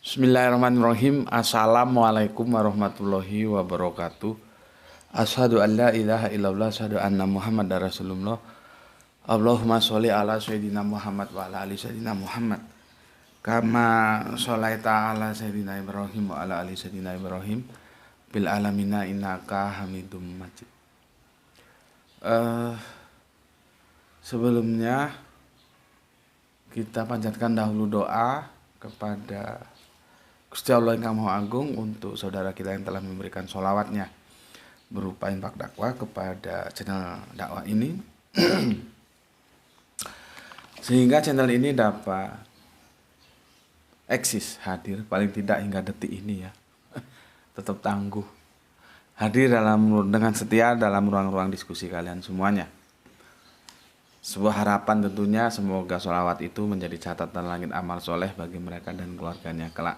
Bismillahirrahmanirrahim. Assalamualaikum warahmatullahi wabarakatuh. Asyhadu an la ilaha illallah, asyhadu anna Muhammadar Rasulullah. Allahumma sholli ala sayyidina Muhammad wa ala ali sayyidina Muhammad. Kama sholaita ala sayyidina Ibrahim wa ala ali sayyidina Ibrahim bil alamina innaka Hamidum Majid. Sebelumnya kita panjatkan dahulu doa kepada Gusti Allah yang Maha Agung untuk saudara kita yang telah memberikan sholawatnya berupa infak dakwah kepada channel dakwah ini sehingga channel ini dapat eksis, hadir paling tidak hingga detik ini ya. Tetap tangguh hadir dengan setia dalam ruang-ruang diskusi kalian semuanya. Sebuah harapan tentunya semoga sholawat itu menjadi catatan langit amal soleh bagi mereka dan keluarganya kelak.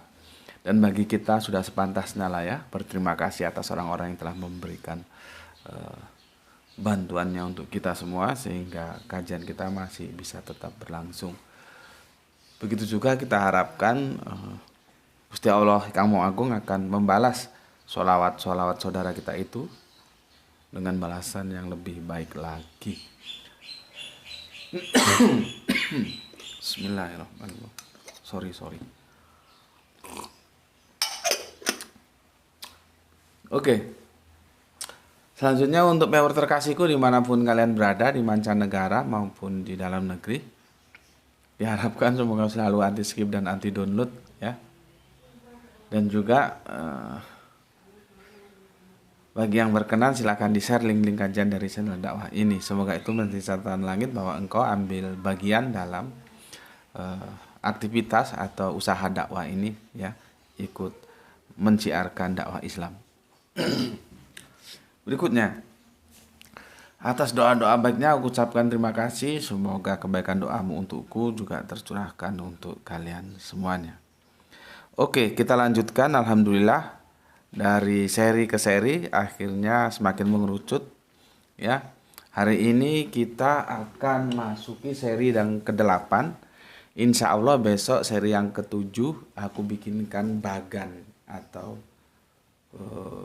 Dan bagi kita sudah sepantasnya lah ya berterima kasih atas orang-orang yang telah memberikan bantuannya untuk kita semua sehingga kajian kita masih bisa tetap berlangsung. Begitu juga kita harapkan Gusti Allah yang Maha Agung akan membalas sholawat-sholawat saudara kita itu dengan balasan yang lebih baik lagi. Bismillahirrahmanirrahim. Sorry. Oke. Selanjutnya untuk viewer terkasihku dimanapun kalian berada, di mancanegara maupun di dalam negeri, diharapkan semoga selalu anti skip dan anti download ya. Dan juga bagi yang berkenan silakan di share link-link kajian dari channel dakwah ini. Semoga itu menjadi catatan langit bahwa engkau ambil bagian dalam aktivitas atau usaha dakwah ini ya, ikut menciarkan dakwah Islam. Berikutnya, atas doa-doa baiknya aku ucapkan terima kasih. Semoga kebaikan doamu untukku juga tercurahkan untuk kalian semuanya. Oke, kita lanjutkan. Alhamdulillah dari seri ke seri akhirnya semakin mengerucut ya. Hari ini kita akan masuki seri yang ke-8. Insya Allah besok seri yang ke-7 aku bikinkan bagan atau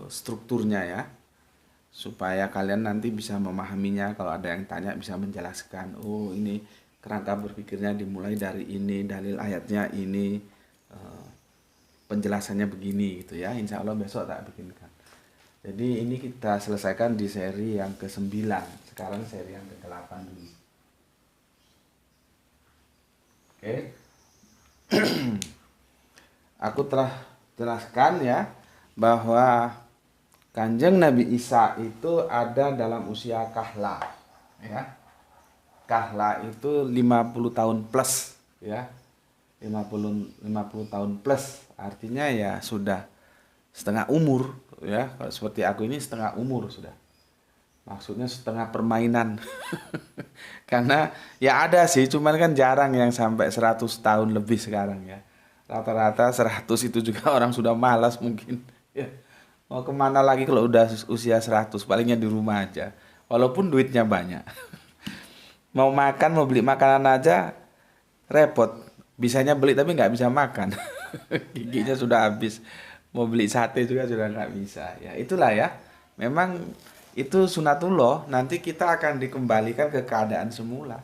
strukturnya ya, supaya kalian nanti bisa memahaminya. Kalau ada yang tanya bisa menjelaskan, oh ini kerangka berpikirnya dimulai dari ini, dalil ayatnya ini, penjelasannya begini gitu ya. Insya Allah besok tak bikinkan. Jadi ini kita selesaikan di seri yang ke-9. Sekarang seri yang ke-8 dulu. Oke. Aku telah jelaskan ya bahwa Kanjeng Nabi Isa itu ada dalam usia kahla ya. Kahla itu 50 tahun plus ya. 50 tahun plus artinya ya sudah setengah umur ya. Kalau seperti aku ini setengah umur sudah. Maksudnya setengah permainan. Karena ya ada sih, cuman kan jarang yang sampai 100 tahun lebih sekarang ya. Rata-rata 100 itu juga orang sudah malas mungkin. Ya. Mau kemana lagi kalau udah usia 100, palingnya di rumah aja. Walaupun duitnya banyak. Mau makan, mau beli makanan aja repot. Bisanya beli tapi nggak bisa makan. Giginya sudah habis. Mau beli sate juga sudah nggak bisa. Ya itulah ya. Memang itu sunatullah. Nanti kita akan dikembalikan ke keadaan semula.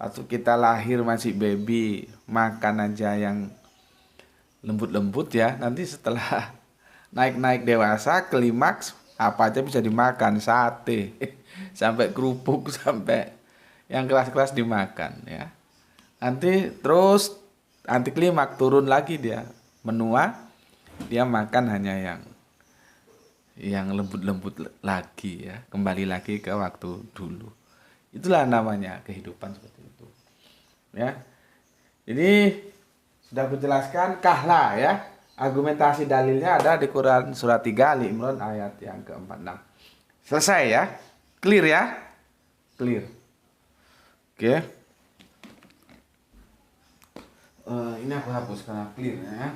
Waktu kita lahir masih baby, makan aja yang lembut-lembut ya. Nanti setelah naik dewasa, klimaks, apa aja bisa dimakan, sate, sampai kerupuk, sampai yang kelas-kelas dimakan ya. Nanti terus anti klimaks turun lagi dia, menua, dia makan hanya yang lembut-lembut lagi ya, kembali lagi ke waktu dulu. Itulah namanya kehidupan seperti itu. Ya. Jadi sudah aku jelaskan kahla ya. Argumentasi dalilnya ada di Quran surat 3 Ali Imran ayat yang ke-46. Selesai ya? Clear ya? Clear. Oke. Ini aku hapus karena clear ya.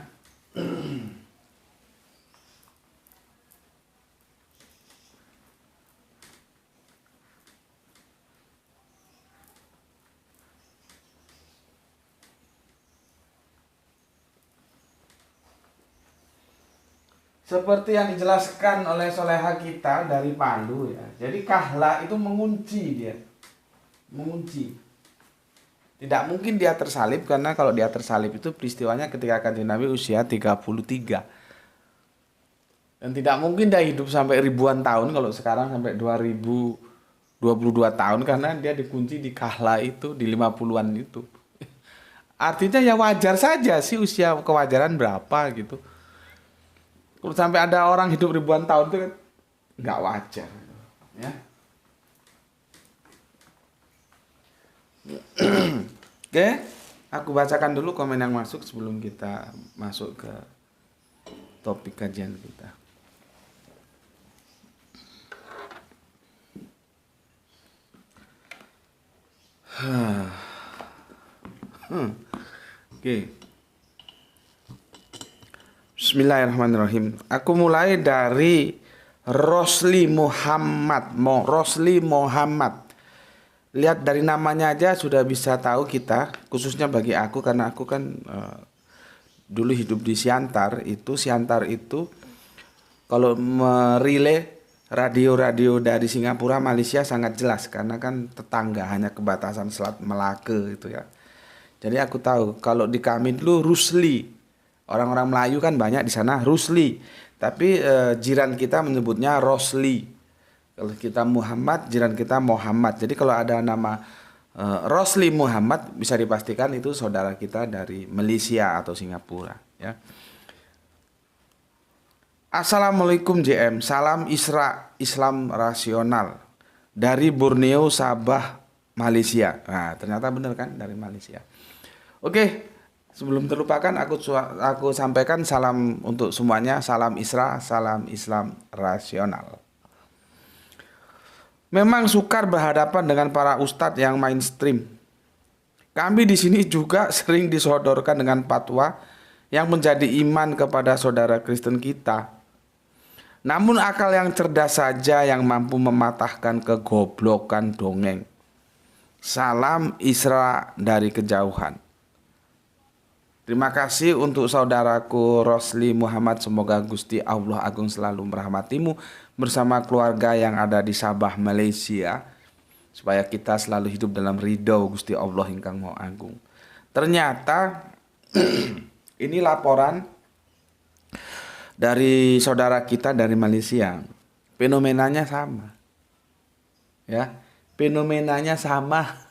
seperti yang dijelaskan oleh soleha kita dari Palu ya. Jadi kahla itu mengunci dia. Mengunci. Tidak mungkin dia tersalib karena kalau dia tersalib itu peristiwanya ketika Kanjeng Nabi usia 33. Dan tidak mungkin dia hidup sampai ribuan tahun kalau sekarang sampai 2022 tahun karena dia dikunci di kahla itu di 50-an itu. Artinya ya wajar saja sih usia kewajaran berapa gitu. Kalau sampai ada orang hidup ribuan tahun itu kan nggak wajar, ya. Oke, aku bacakan dulu komen yang masuk sebelum kita masuk ke topik kajian kita. Oke. Bismillahirrahmanirrahim. Aku mulai dari Rosli Muhammad. Rosli Muhammad. Lihat dari namanya aja sudah bisa tahu kita, khususnya bagi aku karena aku kan dulu hidup di Siantar itu kalau merilai radio-radio dari Singapura, Malaysia sangat jelas karena kan tetangga hanya kebatasan Selat Melaka itu ya. Jadi aku tahu kalau di kami dulu Rusli. Orang-orang Melayu kan banyak di sana Rusli, tapi jiran kita menyebutnya Rosli. Kalau kita Muhammad, jiran kita Muhammad. Jadi kalau ada nama Rosli Muhammad bisa dipastikan itu saudara kita dari Malaysia atau Singapura. Ya. Assalamualaikum JM, salam Islam rasional dari Borneo, Sabah, Malaysia. Nah ternyata benar kan dari Malaysia. Oke. Sebelum terlupakan aku sampaikan salam untuk semuanya, salam Islam rasional. Memang sukar berhadapan dengan para ustadz yang mainstream. Kami di sini juga sering disodorkan dengan fatwa yang menjadi iman kepada saudara Kristen kita. Namun akal yang cerdas saja yang mampu mematahkan kegoblokan dongeng. Salam Isra dari kejauhan. Terima kasih untuk saudaraku Rosli Muhammad. Semoga Gusti Allah Agung selalu merahmatimu bersama keluarga yang ada di Sabah, Malaysia. Supaya kita selalu hidup dalam ridho Gusti Allah ingkang Maha Agung. Ternyata ini laporan dari saudara kita dari Malaysia. Fenomenanya sama. Ya, fenomenanya sama.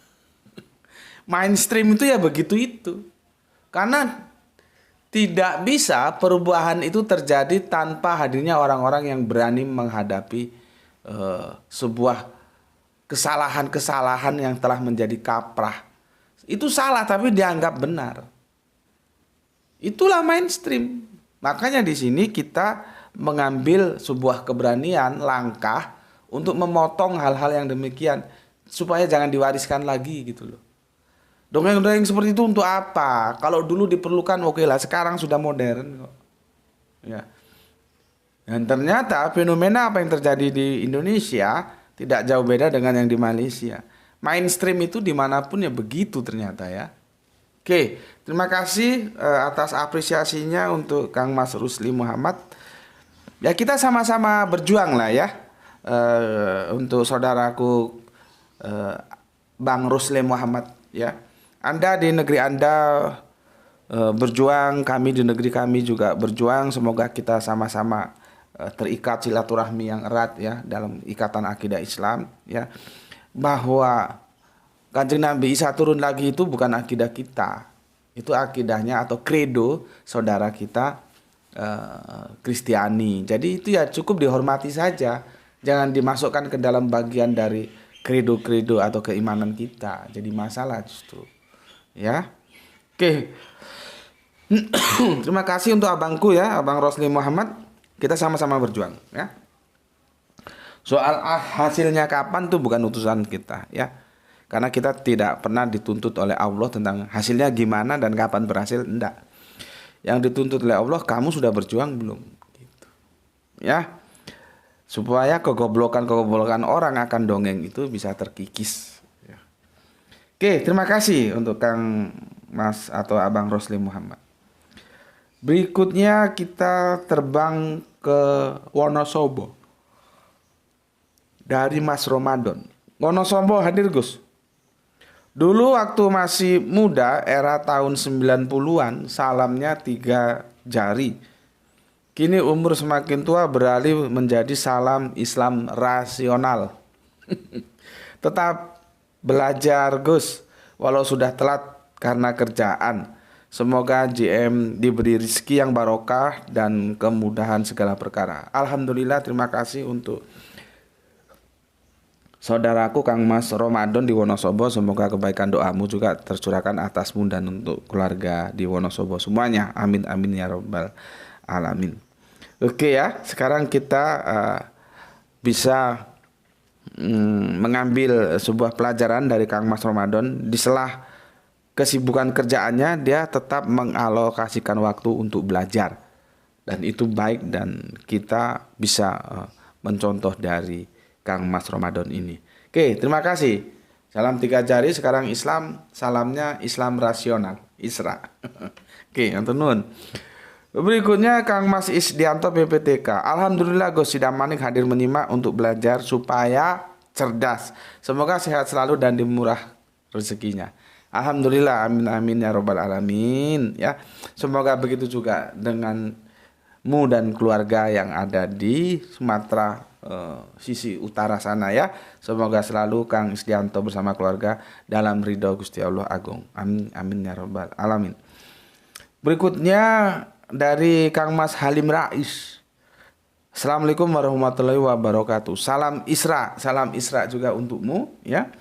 Mainstream itu ya begitu itu. Karena tidak bisa perubahan itu terjadi tanpa hadirnya orang-orang yang berani menghadapi sebuah kesalahan-kesalahan yang telah menjadi kaprah. Itu salah tapi dianggap benar. Itulah mainstream. Makanya di sini kita mengambil sebuah keberanian, langkah untuk memotong hal-hal yang demikian supaya jangan diwariskan lagi gitu loh. Dongeng-dongeng seperti itu untuk apa? Kalau dulu diperlukan oke lah, sekarang sudah modern kok. Ya. Dan ternyata fenomena apa yang terjadi di Indonesia tidak jauh beda dengan yang di Malaysia. Mainstream itu dimanapun ya begitu ternyata ya. Oke, terima kasih atas apresiasinya untuk Kang Mas Rusli Muhammad. Ya kita sama-sama berjuang lah ya. Untuk saudaraku Bang Rusli Muhammad ya. Anda di negeri Anda berjuang, kami di negeri kami juga berjuang. Semoga kita sama-sama terikat silaturahmi yang erat ya dalam ikatan akidah Islam ya. Bahwa Kanjeng Nabi Isa turun lagi itu bukan akidah kita. Itu akidahnya atau kredo saudara kita Kristiani. Jadi itu ya cukup dihormati saja. Jangan dimasukkan ke dalam bagian dari kredo-kredo atau keimanan kita. Jadi masalah justru. Ya, oke. Terima kasih untuk abangku ya, Abang Rosli Muhammad. Kita sama-sama berjuang ya. Soal hasilnya kapan tuh bukan utusan kita ya. Karena kita tidak pernah dituntut oleh Allah tentang hasilnya gimana dan kapan berhasil, enggak. Yang dituntut oleh Allah, kamu sudah berjuang belum? Gitu. Ya, supaya kegoblokan orang akan dongeng itu bisa terkikis. Oke, terima kasih untuk Kang Mas atau Abang Rosli Muhammad. Berikutnya kita terbang ke Wonosobo dari Mas Ramadan. Wonosobo hadir Gus. Dulu waktu masih muda, era tahun 90-an, salamnya 3 jari. Kini umur semakin tua beralih menjadi salam Islam rasional. Tetap belajar Gus, walau sudah telat karena kerjaan. Semoga JM diberi rezeki yang barokah dan kemudahan segala perkara. Alhamdulillah, terima kasih untuk saudaraku Kang Mas Ramadan di Wonosobo. Semoga kebaikan doamu juga tercurahkan atasmu dan untuk keluarga di Wonosobo semuanya. Amin amin ya robbal alamin. Oke ya, sekarang kita bisa mengambil sebuah pelajaran dari Kang Mas Ramadan. Di sela kesibukan kerjaannya, dia tetap mengalokasikan waktu untuk belajar, dan itu baik, dan kita bisa mencontoh dari Kang Mas Ramadan ini. Oke, terima kasih. Salam 3 jari. Sekarang Islam, salamnya Islam rasional, Isra. Oke, yang tenun. Berikutnya Kang Mas Isdianto PPTK. Alhamdulillah Gus Sidamanik hadir menyimak untuk belajar supaya cerdas. Semoga sehat selalu dan dimurah rezekinya. Alhamdulillah, amin amin ya robbal alamin ya. Semoga begitu juga denganmu dan keluarga yang ada di Sumatera sisi utara sana ya. Semoga selalu Kang Isdianto bersama keluarga dalam ridho Gusti Allah Agung. Amin amin ya robbal alamin. Berikutnya dari Kang Mas Halim Rais. Assalamualaikum warahmatullahi wabarakatuh. Salam Isra juga untukmu ya.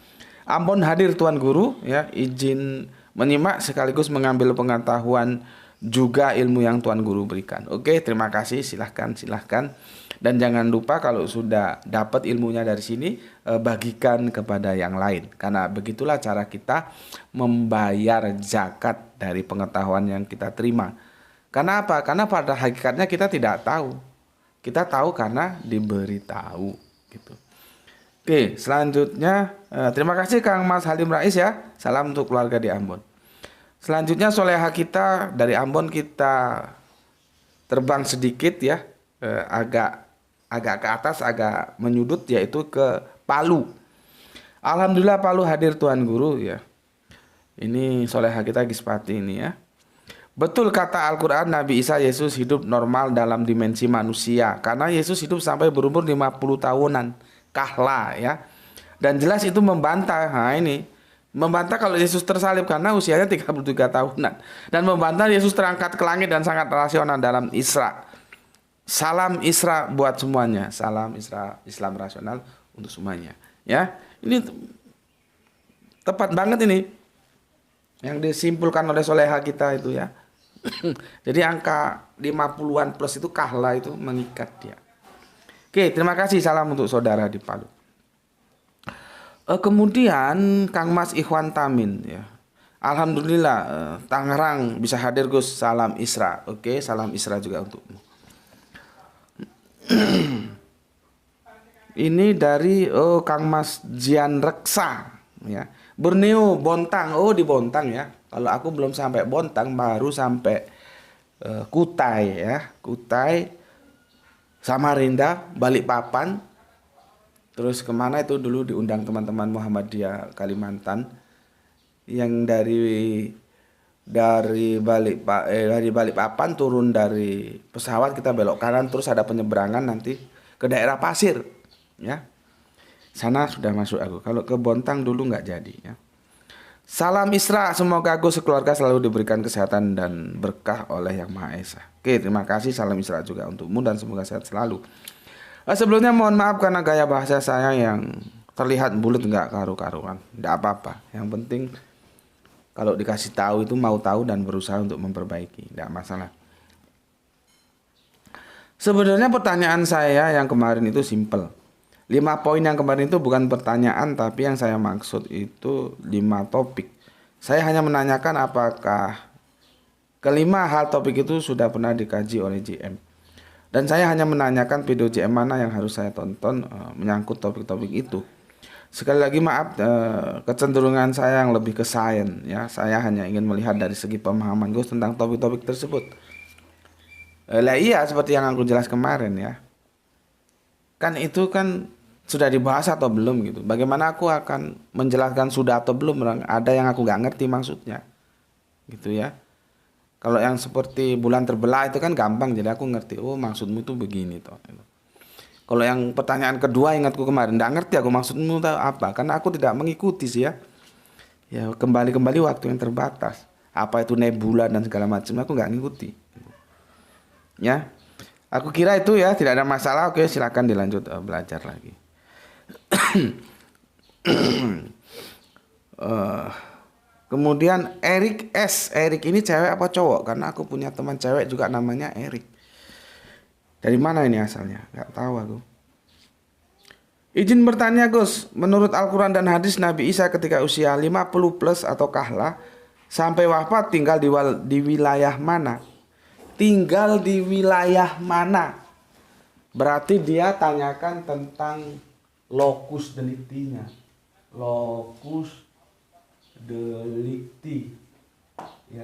Ambon hadir Tuan Guru ya, izin menyimak sekaligus mengambil pengetahuan juga ilmu yang Tuan Guru berikan. Oke, terima kasih, silahkan. Dan jangan lupa kalau sudah dapat ilmunya dari sini, bagikan kepada yang lain. Karena begitulah cara kita membayar zakat dari pengetahuan yang kita terima. Karena apa? Karena pada hakikatnya kita tidak tahu. Kita tahu karena diberitahu gitu. Oke, selanjutnya terima kasih Kang Mas Halim Rais ya. Salam untuk keluarga di Ambon. Selanjutnya soleha kita dari Ambon, kita terbang sedikit ya, agak ke atas, agak menyudut, yaitu ke Palu. Alhamdulillah Palu hadir Tuan Guru ya. Ini soleha kita Gispati ini ya. Betul kata Al-Quran, Nabi Isa Yesus hidup normal dalam dimensi manusia. Karena Yesus hidup sampai berumur 50 tahunan. Kahla ya. Dan jelas itu membantah. Nah ini membantah kalau Yesus tersalib karena usianya 33 tahunan. Dan membantah Yesus terangkat ke langit dan sangat rasional dalam Isra. Salam Isra buat semuanya. Salam Isra, Islam rasional untuk semuanya ya. Ini tepat banget ini yang disimpulkan oleh soleha kita itu ya. Jadi angka 50-an plus itu kahla, itu mengikat dia. Oke, terima kasih, salam untuk saudara di Palu. Kemudian Kang Mas Ikhwan Tamin ya. Alhamdulillah Tangerang bisa hadir Gus, salam Isra. Oke, salam Isra juga untukmu. Ini dari Kang Mas Jian Reksa ya. Borneo Bontang. Oh, di Bontang ya. Kalau aku belum sampai Bontang, baru sampai Kutai ya. Kutai, Samarinda, Balikpapan. Terus kemana itu dulu diundang teman-teman Muhammadiyah Kalimantan yang dari Balikpapan turun dari pesawat, kita belok kanan terus ada penyeberangan nanti ke daerah pasir ya. Sana sudah masuk aku. Kalau ke Bontang dulu nggak jadi ya. Salam Isra, semoga aku sekeluarga selalu diberikan kesehatan dan berkah oleh Yang Maha Esa. Oke, terima kasih, salam Isra juga untukmu dan semoga sehat selalu. Sebelumnya mohon maaf karena gaya bahasa saya yang terlihat bulat nggak karu-karuan. Nggak apa-apa. Yang penting kalau dikasih tahu itu mau tahu dan berusaha untuk memperbaiki. Nggak masalah. Sebenarnya pertanyaan saya yang kemarin itu simple. 5 poin yang kemarin itu bukan pertanyaan, tapi yang saya maksud itu 5 topik. Saya hanya menanyakan apakah kelima hal topik itu sudah pernah dikaji oleh JM. Dan saya hanya menanyakan video JM mana yang harus saya tonton menyangkut topik-topik itu. Sekali lagi maaf, kecenderungan saya yang lebih ke sains ya. Saya hanya ingin melihat dari segi pemahaman Gus tentang topik-topik tersebut. Lah iya, seperti yang aku jelas kemarin ya. Kan itu kan sudah dibahas atau belum gitu. Bagaimana aku akan menjelaskan sudah atau belum? Ada yang aku nggak ngerti maksudnya, gitu ya. Kalau yang seperti bulan terbelah itu kan gampang, jadi aku ngerti. Oh maksudmu tuh begini toh. Kalau yang pertanyaan kedua ingatku kemarin, nggak ngerti aku maksudmu tahu apa? Karena aku tidak mengikuti sih ya. Ya kembali waktu yang terbatas. Apa itu nebula dan segala macam aku nggak ngikuti. Ya, aku kira itu ya tidak ada masalah. Oke silakan dilanjut belajar lagi. Eh, Kemudian Erik ini cewek apa cowok? Karena aku punya teman cewek juga namanya Erik. Dari mana ini asalnya? Gak tahu aku. Izin bertanya Gus, menurut Al-Quran dan hadis Nabi Isa ketika usia 50 plus atau kahla sampai wafat tinggal di wilayah mana? Tinggal di wilayah mana? Berarti dia tanyakan tentang lokus deliktinya. Lokus delikti, ya,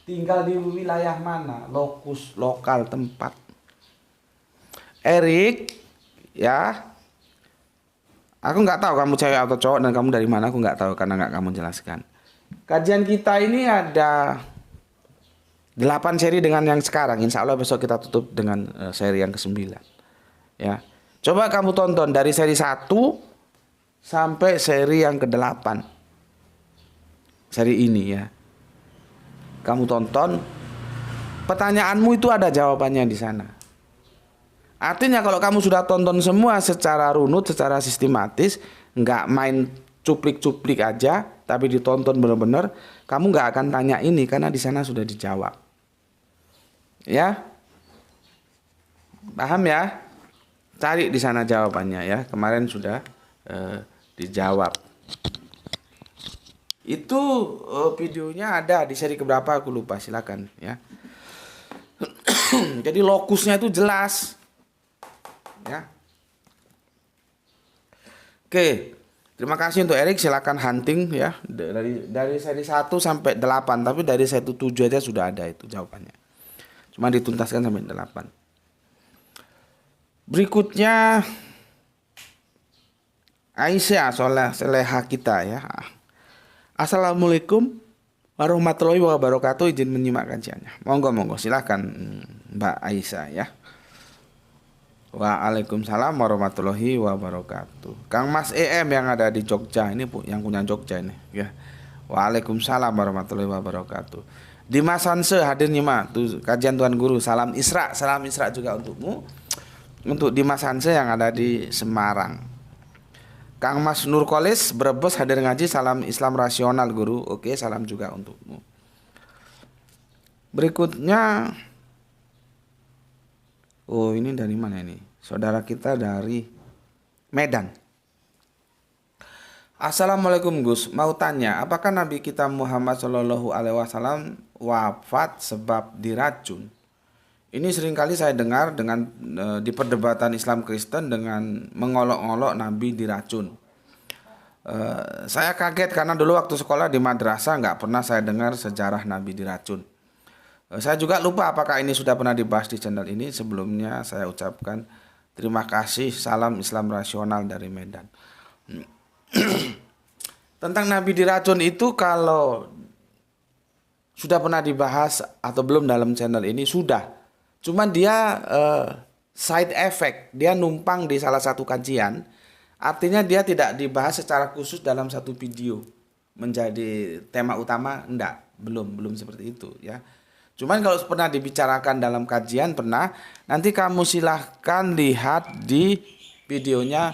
tinggal di wilayah mana, lokus, lokal, tempat. Erik, ya, aku nggak tahu kamu cewek atau cowok dan kamu dari mana, aku nggak tahu karena nggak kamu jelaskan. Kajian kita ini ada 8 seri dengan yang sekarang. Insya Allah besok kita tutup dengan seri yang ke-9. Ya, coba kamu tonton dari seri 1 sampai seri yang ke-8. Seri ini ya. Kamu tonton, pertanyaanmu itu ada jawabannya di sana. Artinya kalau kamu sudah tonton semua secara runut, secara sistematis, nggak main cuplik-cuplik aja, tapi ditonton benar-benar, kamu nggak akan tanya ini karena di sana sudah dijawab. Ya, paham ya? Cari di sana jawabannya ya. Kemarin sudah dijawab. Itu videonya ada di seri keberapa aku lupa, silakan ya. Jadi lokusnya itu jelas ya. Oke. Terima kasih untuk Erik, silakan hunting ya dari seri 1 sampai 8, tapi dari seri 7 aja sudah ada itu jawabannya. Cuma dituntaskan sampai 8. Berikutnya Aisyah soleha kita ya. Assalamualaikum warahmatullahi wabarakatuh. Izin menyimak kajiannya. Monggo silahkan Mbak Aisyah ya. Waalaikumsalam warahmatullahi wabarakatuh. Kang Mas EM yang ada di Jogja ini yang punya Jogja ini ya. Waalaikumsalam warahmatullahi wabarakatuh. Dimas Hanse hadir nyimak tuh kajian Tuan Guru. Salam Isra juga untukmu. Untuk Dimas Hanse yang ada di Semarang. Kang Mas Nurkolis Brebes hadir ngaji, salam Islam rasional Guru. Oke, salam juga untukmu. Berikutnya, oh ini dari mana ini? Saudara kita dari Medan. Assalamualaikum Gus, mau tanya, apakah Nabi kita Muhammad SAW wafat sebab diracun? Ini seringkali saya dengar dengan di perdebatan Islam Kristen dengan mengolok-olok Nabi diracun. Saya kaget karena dulu waktu sekolah di madrasah nggak pernah saya dengar sejarah Nabi diracun. Saya juga lupa apakah ini sudah pernah dibahas di channel ini. Sebelumnya saya ucapkan terima kasih, salam Islam rasional dari Medan. Tentang Nabi diracun itu kalau sudah pernah dibahas atau belum dalam channel ini sudah. Cuman dia side effect, dia numpang di salah satu kajian. Artinya dia tidak dibahas secara khusus dalam satu video menjadi tema utama, belum seperti itu ya. Cuman kalau pernah dibicarakan dalam kajian pernah, nanti kamu silahkan lihat di videonya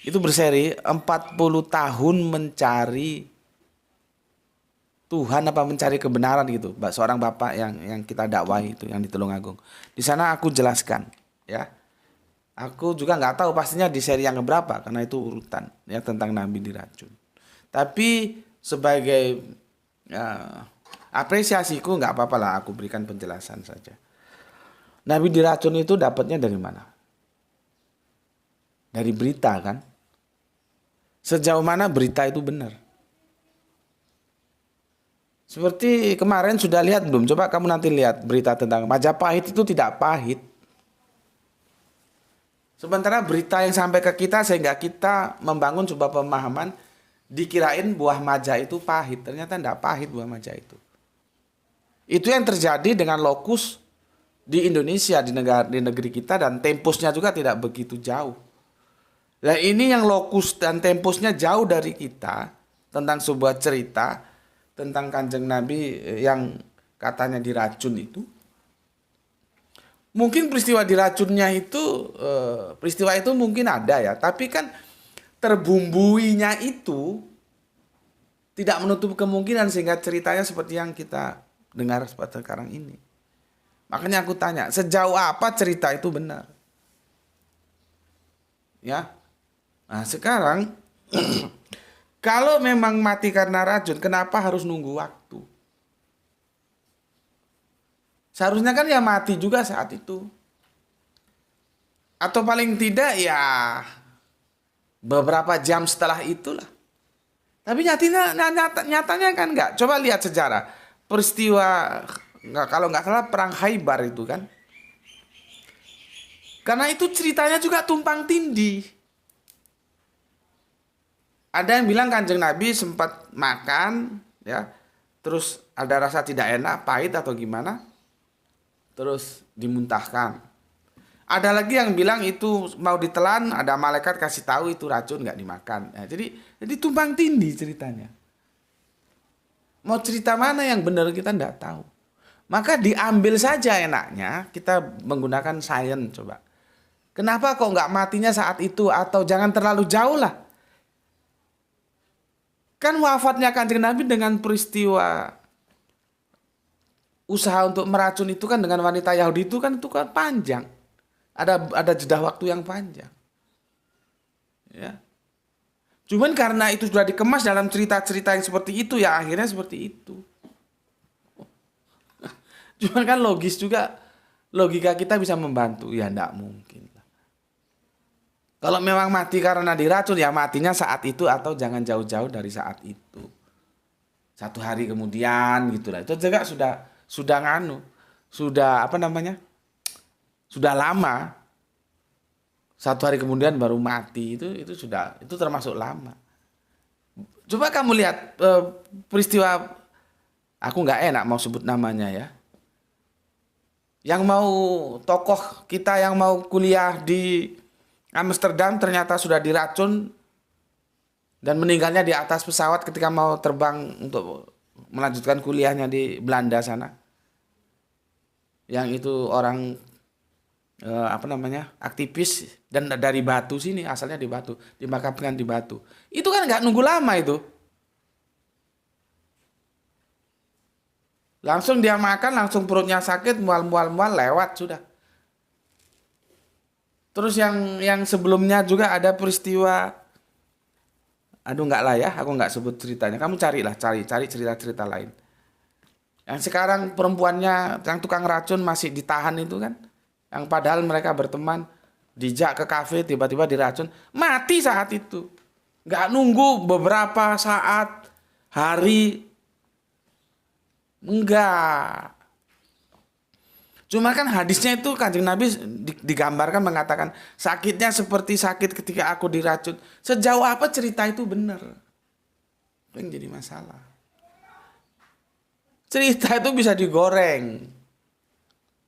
itu berseri 40 tahun mencari Tuhan apa mencari kebenaran gitu, seorang bapak yang kita dakwahi itu yang di Tulungagung. Di sana aku jelaskan, ya. Aku juga nggak tahu pastinya di seri yang keberapa karena itu urutan ya tentang Nabi diracun. Tapi sebagai apresiasiku nggak apa-apa lah aku berikan penjelasan saja. Nabi diracun itu dapatnya dari mana? Dari berita kan? Sejauh mana berita itu benar? Seperti kemarin sudah lihat belum? Coba kamu nanti lihat berita tentang Majapahit itu tidak pahit. Sementara berita yang sampai ke kita sehingga kita membangun sebuah pemahaman, dikirain buah maja itu pahit. Ternyata tidak pahit buah maja itu. Itu yang terjadi dengan lokus di Indonesia, di negeri kita, dan tempusnya juga tidak begitu jauh. Nah ini yang lokus dan tempusnya jauh dari kita, tentang sebuah cerita tentang Kanjeng Nabi yang katanya diracun itu. Mungkin peristiwa diracunnya itu, peristiwa itu mungkin ada ya, tapi kan terbumbuinya itu tidak menutup kemungkinan sehingga ceritanya seperti yang kita dengar sekarang ini. Makanya aku tanya, sejauh apa cerita itu benar? Ya. Nah, sekarang kalau memang mati karena racun, kenapa harus nunggu waktu? Seharusnya kan ya mati juga saat itu. Atau paling tidak ya beberapa jam setelah itulah. Tapi nyatanya kan enggak. Coba lihat sejarah. Peristiwa, kalau nggak salah perang Khaybar itu kan. Karena itu ceritanya juga tumpang tindih. Ada yang bilang Kanjeng Nabi sempat makan, ya, terus ada rasa tidak enak, pahit atau gimana, terus dimuntahkan. Ada lagi yang bilang itu mau ditelan, ada malaikat kasih tahu itu racun nggak dimakan. Nah, jadi tumpang tindih ceritanya. Mau cerita mana yang benar kita nggak tahu. Maka diambil saja enaknya, kita menggunakan sains coba. Kenapa kok nggak matinya saat itu, atau jangan terlalu jauh lah. Kan wafatnya Kanjeng Nabi dengan peristiwa usaha untuk meracun itu kan dengan wanita Yahudi itu kan panjang. Ada jeda waktu yang panjang. Ya. Cuman karena itu sudah dikemas dalam cerita-cerita yang seperti itu ya akhirnya seperti itu. Cuman kan logis juga, logika kita bisa membantu. Ya enggak mungkin. Kalau memang mati karena diracun ya matinya saat itu atau jangan jauh-jauh dari saat itu. 1 hari kemudian gitulah. Itu juga sudah nganu. Sudah apa namanya? Sudah lama. 1 hari kemudian baru mati itu termasuk lama. Coba kamu lihat peristiwa, aku nggak enak mau sebut namanya ya. Yang mau tokoh kita yang mau kuliah di Amsterdam ternyata sudah diracun dan meninggalnya di atas pesawat ketika mau terbang untuk melanjutkan kuliahnya di Belanda sana. Yang itu orang aktivis dan dari Batu sini, asalnya di Batu, dimakamkan di Batu. Itu kan nggak nunggu lama itu. Langsung dia makan, langsung perutnya sakit, mual lewat sudah. Terus yang sebelumnya juga ada peristiwa, aduh nggak lah ya, aku nggak sebut ceritanya. Kamu cari cerita-cerita lain. Yang sekarang perempuannya yang tukang racun masih ditahan itu kan, yang padahal mereka berteman, dijak ke kafe tiba-tiba diracun, mati saat itu. Nggak nunggu beberapa saat, hari, enggak. Cuma kan hadisnya itu Kanjeng Nabi digambarkan mengatakan sakitnya seperti sakit ketika aku diracun. Sejauh apa cerita itu benar? Itu yang jadi masalah. Cerita itu bisa digoreng.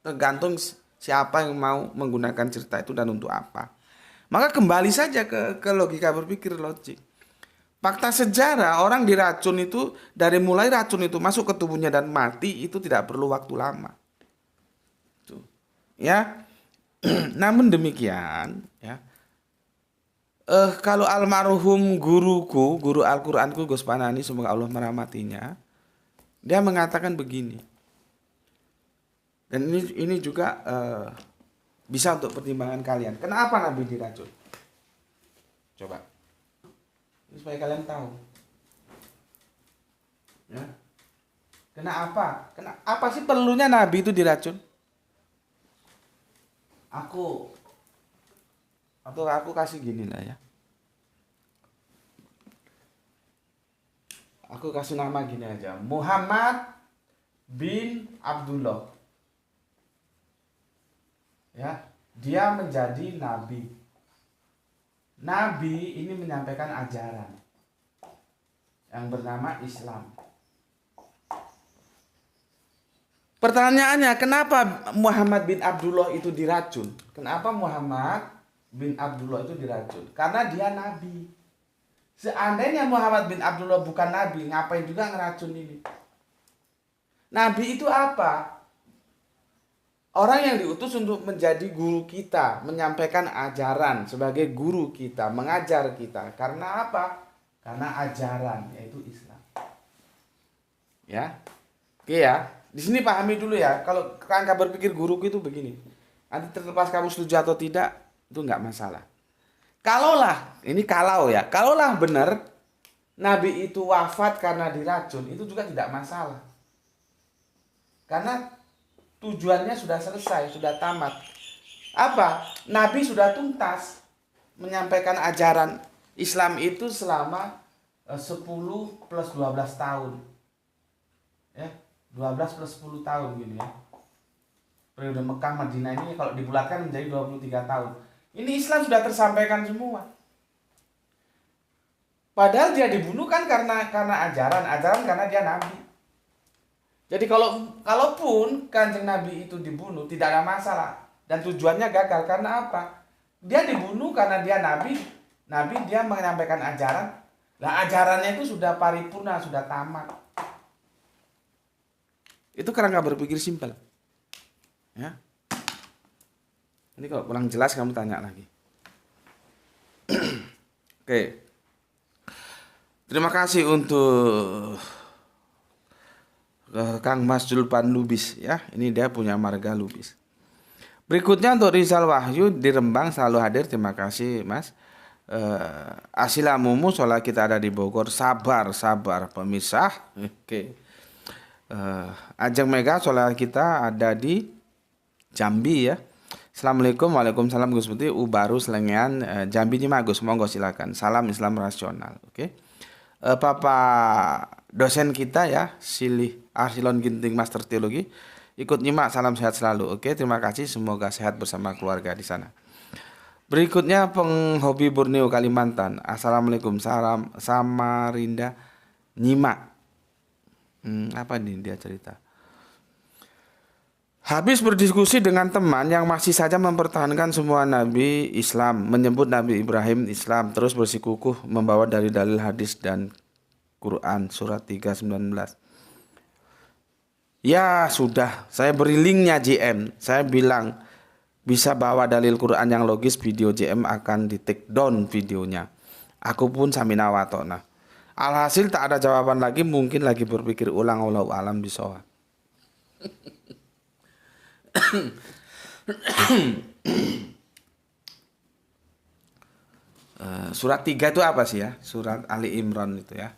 Tergantung siapa yang mau menggunakan cerita itu dan untuk apa. Maka kembali saja ke logika berpikir logik. Fakta sejarah orang diracun itu dari mulai racun itu masuk ke tubuhnya dan mati itu tidak perlu waktu lama. Ya, namun demikian, ya, kalau almarhum guruku, guru Al-Quranku Gus Panani, semoga Allah merahmatinya, dia mengatakan begini, dan ini juga bisa untuk pertimbangan kalian. Kenapa Nabi diracun? Coba, ini supaya kalian tahu. Ya, kenapa sih perlunya Nabi itu diracun? Aku kasih gini lah ya. Aku kasih nama gini aja, Muhammad bin Abdullah. Ya, dia menjadi nabi. Nabi ini menyampaikan ajaran yang bernama Islam. Pertanyaannya, kenapa Muhammad bin Abdullah itu diracun? Kenapa Muhammad bin Abdullah itu diracun? Karena dia nabi. Seandainya Muhammad bin Abdullah bukan nabi, ngapain juga ngeracun ini? Nabi itu apa? Orang yang diutus untuk menjadi guru kita, menyampaikan ajaran sebagai guru kita, mengajar kita. Karena apa? Karena ajaran, yaitu Islam. Ya, oke ya. Di sini pahami dulu ya. Kalau kerangka berpikir guruku itu begini. Nanti terlepas kamu setuju atau tidak, itu nggak masalah. Kalaulah, ini kalau ya, kalaulah benar Nabi itu wafat karena diracun, itu juga tidak masalah. Karena tujuannya sudah selesai, sudah tamat. Apa? Nabi sudah tuntas menyampaikan ajaran Islam itu selama 10 plus 12 tahun. Ya, 12 plus 10 tahun gitu ya. Periode Mekah Madinah ini kalau dibulatkan menjadi 23 tahun. Ini Islam sudah tersampaikan semua. Padahal dia dibunuh kan karena ajaran karena dia nabi. Jadi kalaupun Kanjeng Nabi itu dibunuh tidak ada masalah dan tujuannya gagal karena apa? Dia dibunuh karena dia nabi. Nabi dia menyampaikan ajaran. Lah ajarannya itu sudah paripurna, sudah tamat. Itu kerangka berpikir simpel. Ya. Ini kalau kurang jelas kamu tanya lagi. Oke. Terima kasih untuk Kang Mas Julpan Lubis ya. Ini dia punya marga Lubis. Berikutnya untuk Rizal Wahyu di Rembang selalu hadir. Terima kasih Mas. Asila Mumu soalnya kita ada di Bogor. Sabar pemisah. Oke. Ajeng Mega soalnya kita ada di Jambi ya. Assalamualaikum, waalaikumsalam Gus Putih. Ubaru Selengean Jambi Nyimak Gus, monggo silakan. Salam Islam rasional. Oke. Papa dosen kita ya, Silih Arsilon Ginting Master Teologi, ikut nyimak. Salam sehat selalu. Oke, terima kasih. Semoga sehat bersama keluarga di sana. Berikutnya penghobi Borneo Kalimantan. Assalamualaikum, salam Samarinda nyimak. Apa nih dia cerita? Habis berdiskusi dengan teman yang masih saja mempertahankan semua nabi Islam, menyebut Nabi Ibrahim Islam, terus bersikukuh membawa dari dalil hadis dan Quran surat 3:19. Ya sudah, saya beri linknya JM. Saya bilang bisa bawa dalil Quran yang logis, video JM akan di take down videonya. Aku pun samina watona. Alhasil tak ada jawaban lagi, mungkin lagi berpikir ulang, wallahu alam bisawab. Surat 3 itu apa sih ya? Surat Ali Imran itu ya.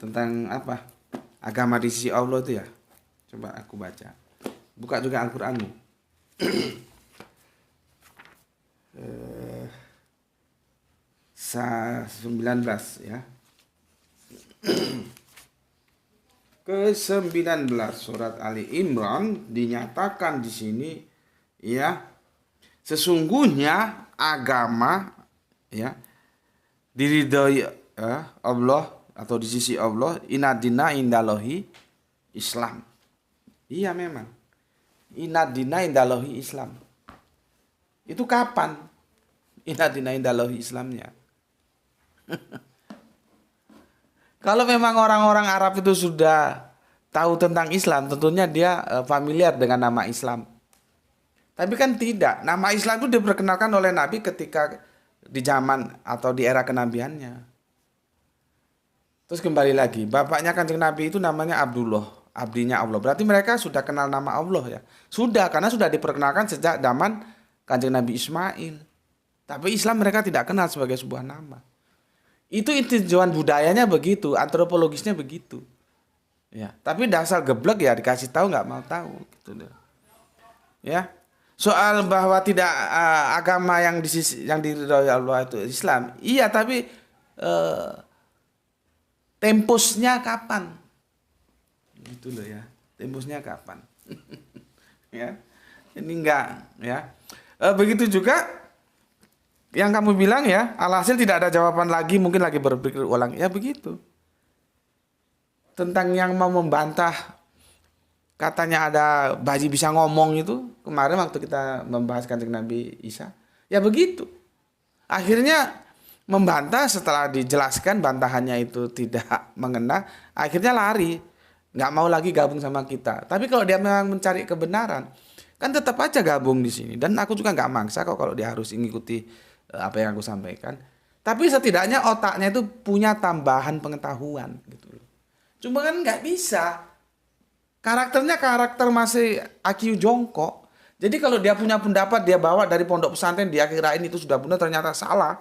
Tentang apa? Agama di sisi Allah itu ya. Coba aku baca. Buka juga Al-Qur'anmu. 19 ya. Ke-19 surat Ali Imran dinyatakan di sini ya, sesungguhnya agama ya diridhoi Allah atau di sisi Allah, inadina indalohi Islam. Iya memang. Inadina indalohi Islam. Itu kapan? Inadina indalohi Islamnya. Kalau memang orang-orang Arab itu sudah tahu tentang Islam, tentunya dia familiar dengan nama Islam. Tapi kan tidak. Nama Islam itu diperkenalkan oleh Nabi ketika di zaman atau di era kenabiannya. Terus kembali lagi, bapaknya Kanjeng Nabi itu namanya Abdullah, abdinya Allah. Berarti mereka sudah kenal nama Allah ya. Sudah, karena sudah diperkenalkan sejak zaman Kanjeng Nabi Ismail. Tapi Islam mereka tidak kenal sebagai sebuah nama. Itu tujuan budayanya begitu, antropologisnya begitu. Ya, tapi dasar geblek ya dikasih tahu nggak mau tahu gitu deh. Ya. Soal bahwa tidak agama yang di sisi yang diridhoi Allah itu Islam. Iya, tapi Temposnya kapan? Gitu loh ya. Temposnya kapan? Ya. Ini enggak ya. Begitu juga yang kamu bilang ya, alhasil tidak ada jawaban lagi, mungkin lagi berpikir ulang. Ya begitu. Tentang yang mau membantah katanya ada bayi bisa ngomong itu, kemarin waktu kita membahas Kanjeng Nabi Isa, ya begitu. Akhirnya membantah setelah dijelaskan bantahannya itu tidak mengena, akhirnya lari, nggak mau lagi gabung sama kita. Tapi kalau dia memang mencari kebenaran, kan tetap aja gabung di sini. Dan aku juga nggak maksa kok kalau dia harus mengikuti apa yang aku sampaikan. Tapi setidaknya otaknya itu punya tambahan pengetahuan gitu loh. Cuma kan nggak bisa. Karakternya karakter masih IQ jongkok. Jadi kalau dia punya pendapat dia bawa dari pondok pesantren dia kirain itu sudah benar ternyata salah.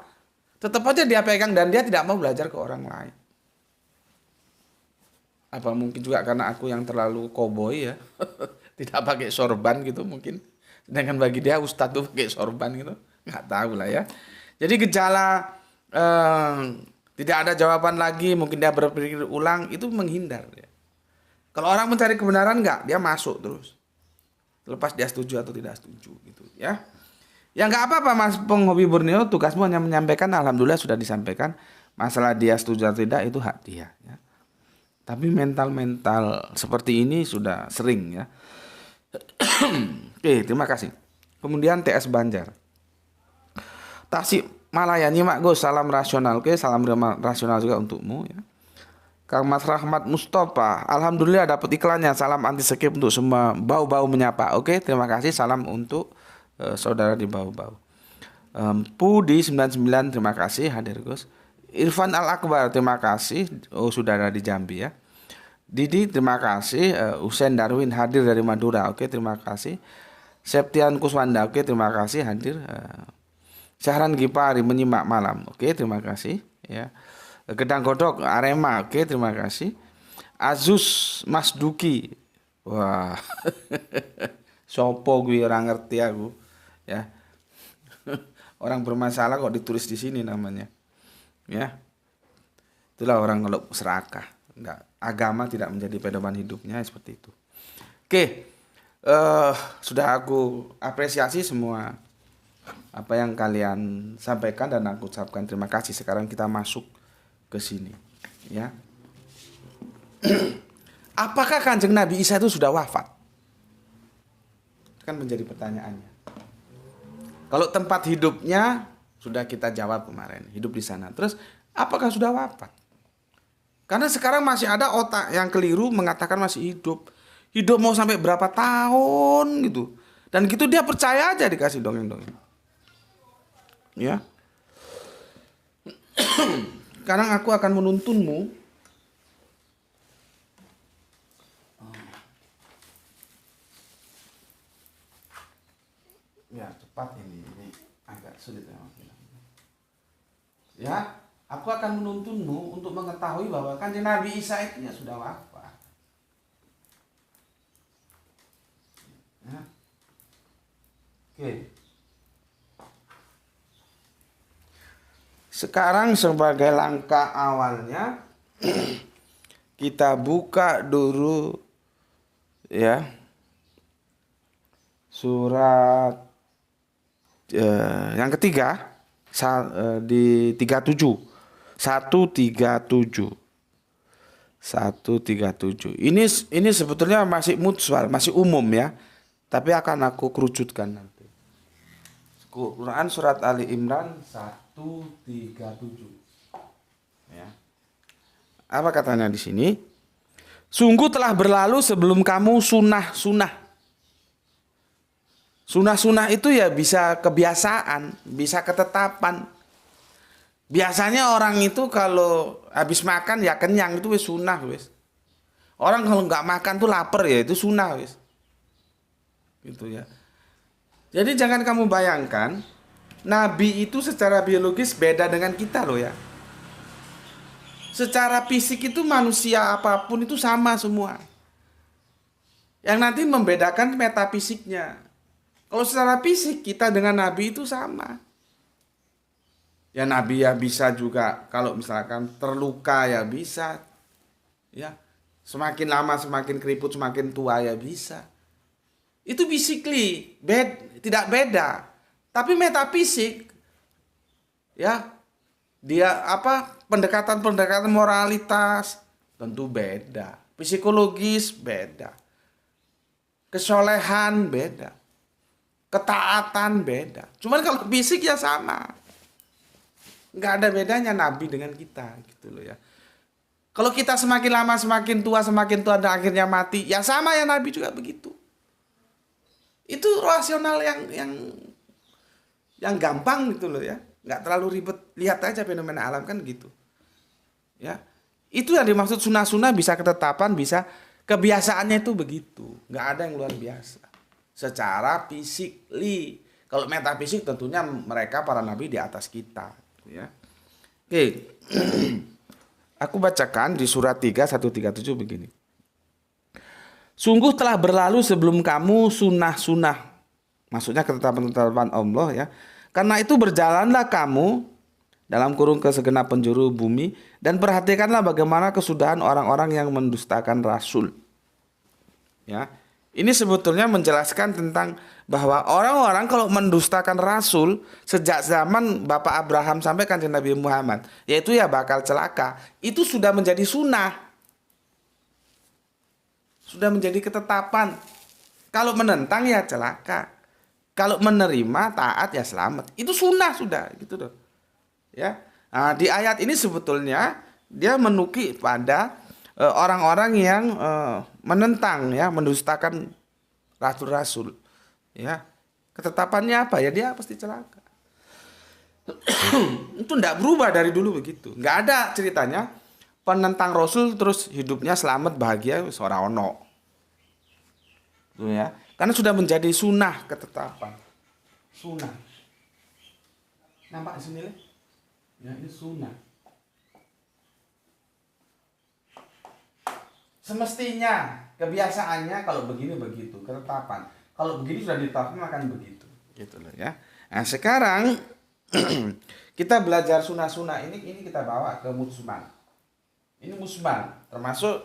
Tetap aja dia pegang dan dia tidak mau belajar ke orang lain. Apa mungkin juga karena aku yang terlalu koboi ya. Tidak pakai sorban gitu mungkin. Sedangkan bagi dia ustadz tuh pakai sorban gitu. Nggak tahu lah ya. Jadi gejala tidak ada jawaban lagi, mungkin dia berpikir ulang, itu menghindar ya. Kalau orang mencari kebenaran enggak, dia masuk terus. Lepas dia setuju atau tidak setuju gitu ya. Ya nggak apa-apa Mas penghobi Borneo, tugasmu hanya menyampaikan, alhamdulillah sudah disampaikan. Masalah dia setuju atau tidak itu hak dia ya. Tapi mental-mental seperti ini sudah sering ya. Oke, terima kasih. Kemudian TS Banjar. Tasik Malaya nyimak Gus, salam rasional. Oke, salam rasional juga untukmu ya. Kang Mas Rahmat Mustafa, alhamdulillah dapat iklannya. Salam anti skip untuk semua bau-bau menyapa. Oke, terima kasih. Salam untuk saudara di bau-bau. Pudi 99 terima kasih hadir Gus. Irfan Al Akbar terima kasih. Oh, sudah ada di Jambi ya. Didi terima kasih. Usen Darwin hadir dari Madura. Oke, terima kasih. Septian Kuswanda, oke, terima kasih hadir. Syahran Gipari menyimak malam. Oke, terima kasih ya. Gedang Godok Arema, oke, terima kasih. Azus Mas Duki. Wah. Sopo gue orang ngerti aku ya. Orang bermasalah kok ditulis di sini namanya. Ya. Itulah orang kalau serakah. Enggak, agama tidak menjadi pedoman hidupnya seperti itu. Oke. Sudah aku apresiasi semua apa yang kalian sampaikan dan aku ucapkan terima kasih. Sekarang kita masuk ke sini ya. Apakah Kanjeng Nabi Isa itu sudah wafat? Kan menjadi pertanyaannya. Kalau tempat hidupnya sudah kita jawab kemarin, hidup di sana. Terus apakah sudah wafat? Karena sekarang masih ada otak yang keliru mengatakan masih hidup. Hidup mau sampai berapa tahun gitu. Dan gitu dia percaya aja dikasih dongeng-dongeng. Ya. Sekarang aku akan menuntunmu. Ya, cepat ini agak sulit memang. Ya, aku akan menuntunmu untuk mengetahui bahwa Kanjeng Nabi Isa itu ya sudah wafat. Ya. Oke. Sekarang sebagai langkah awalnya kita buka dulu ya surat yang ketiga di 37 137 137. Ini sebetulnya masih mutswal, masih umum ya. Tapi akan aku kerucutkan nanti. Quran surat Ali Imran 137. Ya. Apa katanya di sini? Sungguh telah berlalu sebelum kamu sunah-sunah. Sunah-sunah itu ya bisa kebiasaan, bisa ketetapan. Biasanya orang itu kalau habis makan ya kenyang, itu wis sunah wis. Orang kalau nggak makan tuh lapar ya itu sunah wis. Gitu ya. Jadi jangan kamu bayangkan Nabi itu secara biologis beda dengan kita loh ya. Secara fisik itu manusia apapun itu sama semua. Yang nanti membedakan metafisiknya. Kalau secara fisik kita dengan Nabi itu sama. Ya Nabi ya bisa juga kalau misalkan terluka ya bisa, Ya, semakin lama semakin keriput semakin tua ya bisa. Itu basically tidak beda. Tapi metafisik ya dia pendekatan-pendekatan moralitas tentu beda. Psikologis beda. Kesolehan beda. Ketaatan beda. Cuman kalau fisik ya sama. Nggak ada bedanya Nabi dengan kita gitu loh ya. Kalau kita semakin lama semakin tua dan akhirnya mati, ya sama ya Nabi juga begitu. Itu rasional yang gampang gitu loh ya, nggak terlalu ribet. Lihat aja fenomena alam kan gitu, ya. Itu yang dimaksud sunnah-sunnah, bisa ketetapan, bisa kebiasaannya itu begitu, nggak ada yang luar biasa. Secara fisikly, kalau metafisik tentunya mereka para nabi di atas kita, ya. Oke, aku bacakan di surat 3 137 begini. Sungguh telah berlalu sebelum kamu sunnah-sunnah. Maksudnya ketetapan-ketetapan Allah ya. Karena itu berjalanlah kamu dalam kurung ke segenap penjuru bumi. Dan perhatikanlah bagaimana kesudahan orang-orang yang mendustakan Rasul. Ya, ini sebetulnya menjelaskan tentang bahwa orang-orang kalau mendustakan Rasul sejak zaman Bapak Abraham sampai Kanjeng Nabi Muhammad, yaitu ya bakal celaka. Itu sudah menjadi sunnah. Sudah menjadi ketetapan. Kalau menentang ya celaka. Kalau menerima taat ya selamat. Itu sunnah sudah gitu loh. Ya. Nah, di ayat ini sebetulnya dia menukik pada orang-orang yang menentang ya, mendustakan rasul-rasul. Ya. Ketetapannya apa? Ya dia pasti celaka. Itu enggak berubah dari dulu begitu. Enggak ada ceritanya penentang Rasul terus hidupnya selamat bahagia seorang ono. Tuh ya. Karena sudah menjadi sunnah ketetapan. Sunnah. Nampak di sini, Le? Ya, ini sunnah. Semestinya kebiasaannya kalau begini begitu, ketetapan. Kalau begini sudah ditetapkan akan begitu. Gitu loh ya. Nah, sekarang kita belajar sunnah-sunnah ini kita bawa ke musman. Ini musman, termasuk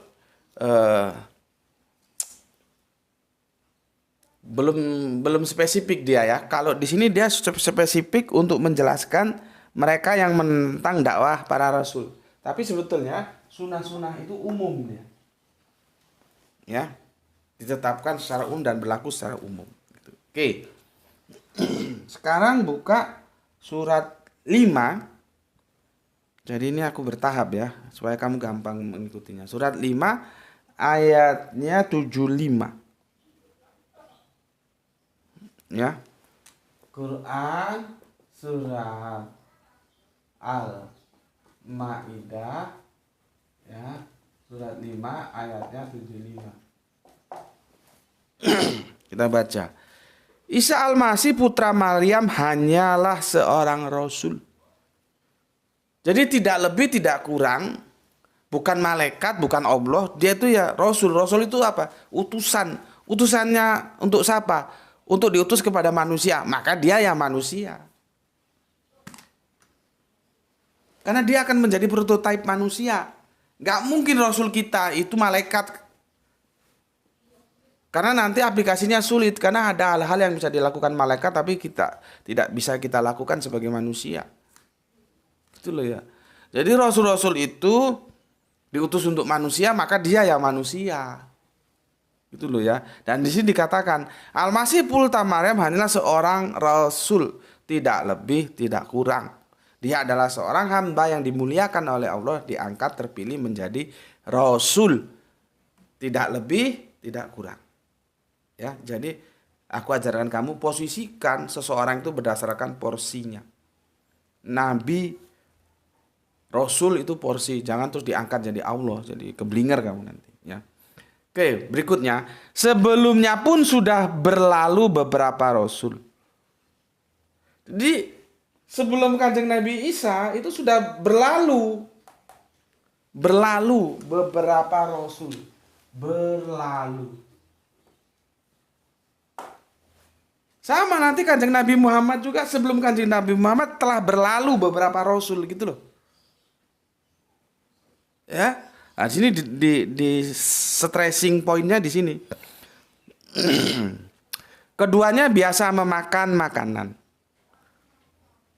belum spesifik dia ya. Kalau di sini dia spesifik untuk menjelaskan mereka yang menentang dakwah para rasul. Tapi sebetulnya sunnah-sunnah itu umum dia. Ya, ditetapkan secara umum dan berlaku secara umum. Gitu. Oke. Sekarang buka surat 5. Jadi ini aku bertahap ya, supaya kamu gampang mengikutinya. Surat 5 ayatnya 75. Ya. Quran surat Al-Maidah ya, surat 5 ayatnya 75. Kita baca. Isa al-Masih putra Maryam hanyalah seorang rasul. Jadi tidak lebih tidak kurang, bukan malaikat, bukan Allah, dia itu ya rasul. Rasul itu apa? Utusan. Utusannya untuk siapa? Untuk diutus kepada manusia, maka dia ya manusia. Karena dia akan menjadi prototipe manusia. Gak mungkin rasul kita itu malaikat. Karena nanti aplikasinya sulit, karena ada hal-hal yang bisa dilakukan malaikat tapi kita tidak bisa kita lakukan sebagai manusia. Itu loh ya. Jadi rasul-rasul itu diutus untuk manusia, maka dia ya manusia. Itu loh ya. Dan di sini dikatakan Al-Masih putra Maryam hanyalah seorang rasul, tidak lebih tidak kurang. Dia adalah seorang hamba yang dimuliakan oleh Allah, diangkat terpilih menjadi rasul, tidak lebih tidak kurang. Ya, jadi aku ajarkan kamu posisikan seseorang itu berdasarkan porsinya. Nabi Rasul itu porsi, jangan terus diangkat jadi Allah, jadi keblinger kamu nanti ya. Oke, berikutnya, sebelumnya pun sudah berlalu beberapa rasul. Jadi sebelum Kanjeng Nabi Isa itu sudah berlalu beberapa rasul. Berlalu. Sama nanti Kanjeng Nabi Muhammad juga, sebelum Kanjeng Nabi Muhammad telah berlalu beberapa rasul gitu loh. Ya, Nah, di sini di stressing pointnya di sini. Keduanya biasa memakan makanan.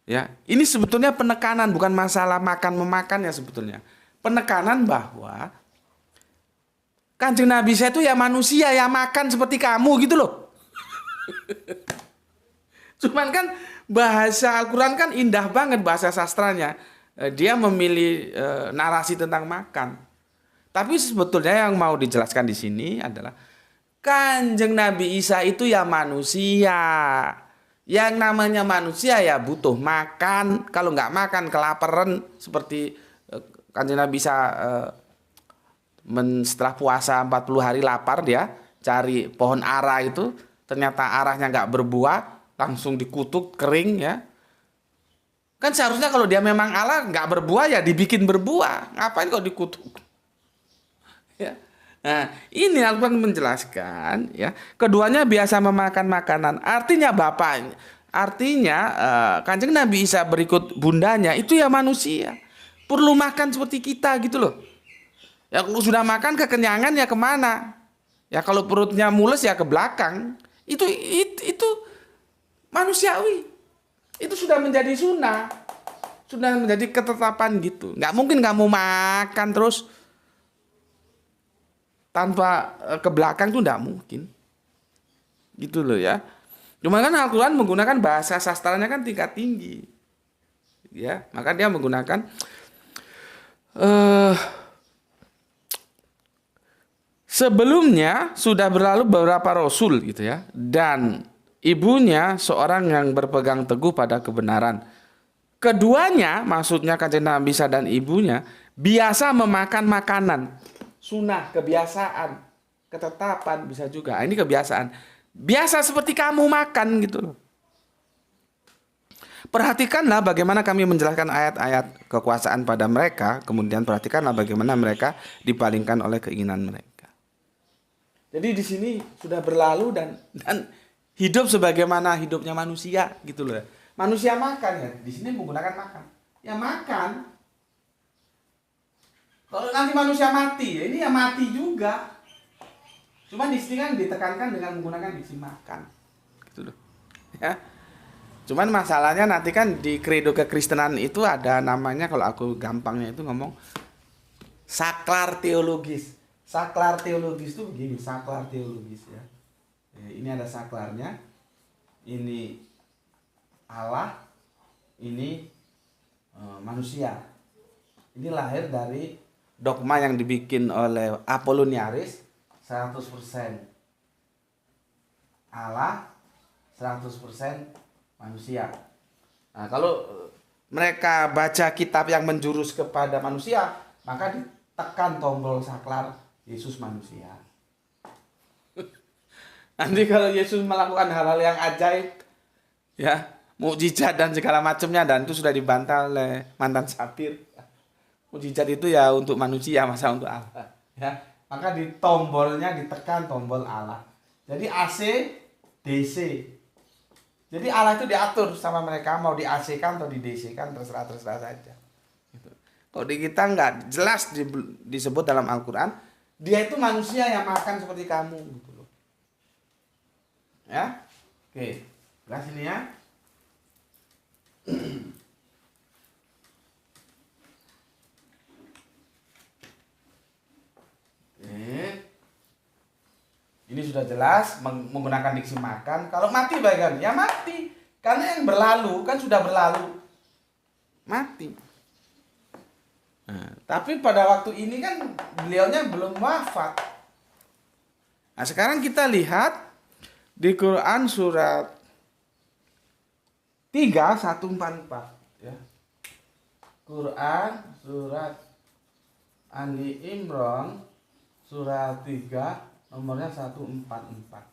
Ya, ini sebetulnya penekanan, bukan masalah makan memakan ya sebetulnya. Penekanan bahwa Kanjeng Nabi saya itu ya manusia ya makan seperti kamu gitu loh. Cuman kan bahasa Al-Quran kan indah banget bahasa sastranya. Dia memilih narasi tentang makan. Tapi sebetulnya yang mau dijelaskan di sini adalah Kanjeng Nabi Isa itu ya manusia. Yang namanya manusia ya butuh makan. Kalau nggak makan kelaparan seperti Kanjeng Nabi Isa setelah puasa 40 hari lapar dia cari pohon ara itu, ternyata arahnya nggak berbuah, langsung dikutuk kering ya. Kan seharusnya kalau dia memang Allah nggak berbuah ya dibikin berbuah. Ngapain kok dikutuk? Ya. Nah, ini Al-Quran menjelaskan ya, keduanya biasa memakan makanan. Artinya bapaknya, artinya Kanjeng Nabi Isa berikut bundanya itu ya manusia. Perlu makan seperti kita gitu loh. Ya kalau sudah makan kekenyangan ya kemana? Ya kalau perutnya mules ya ke belakang. Itu manusiawi. Itu sudah menjadi sunnah. Sudah menjadi ketetapan gitu. Nggak mungkin kamu makan terus tanpa ke belakang tuh nggak mungkin. Gitu loh ya. Cuma kan Al-Quran menggunakan bahasa sastranya kan tingkat tinggi. Ya, maka dia menggunakan sebelumnya sudah berlalu beberapa rasul gitu ya, dan ibunya seorang yang berpegang teguh pada kebenaran. Keduanya, maksudnya Kanjeng Nabi Isa dan ibunya, biasa memakan makanan. Sunnah, kebiasaan, ketetapan bisa juga. Ini kebiasaan. Biasa seperti kamu makan gitu loh. Perhatikanlah bagaimana kami menjelaskan ayat-ayat kekuasaan pada mereka, kemudian perhatikanlah bagaimana mereka dipalingkan oleh keinginan mereka. Jadi di sini sudah berlalu dan hidup sebagaimana hidupnya manusia gitu loh. Manusia makan ya, di sini menggunakan makan. Ya makan. Kalau nanti manusia mati, ya ini ya mati juga. Cuma di sini kan ditekankan dengan menggunakan diksi makan. Gitu loh. Ya. Cuman masalahnya nanti kan di kredo kekristenan itu ada namanya, kalau aku gampangnya itu ngomong saklar teologis. Saklar teologis itu begini, saklar teologis ya. Ini ada saklarnya. Ini Allah, ini manusia. Ini lahir dari dogma yang dibikin oleh Apolloniaris, 100% Allah, 100% manusia. Nah, kalau mereka baca kitab yang menjurus kepada manusia, maka ditekan tombol saklar Yesus manusia. Nanti kalau Yesus melakukan hal-hal yang ajaib, ya, mukjizat dan segala macamnya, dan itu sudah dibantah oleh mantan Sapir. Mukjizat itu ya untuk manusia, masa untuk Allah. Ya, maka di tombolnya ditekan tombol Allah. Jadi AC, DC. Jadi Allah itu diatur sama mereka, mau di AC kan atau di DC kan, terserah saja. Gitu. Kalau di kita nggak jelas disebut dalam Al-Quran, dia itu manusia yang makan seperti kamu. Gitu loh. Ya, oke, belah sini ya. Ini sudah jelas menggunakan diksi makan. Kalau mati bagaimana? Ya mati. Karena yang berlalu kan sudah berlalu. Mati. Nah, tapi pada waktu ini kan beliaunya belum wafat. Nah, sekarang kita lihat di Quran surat 3144 ya. Quran surat Ali Imran surat 3 nomornya 144.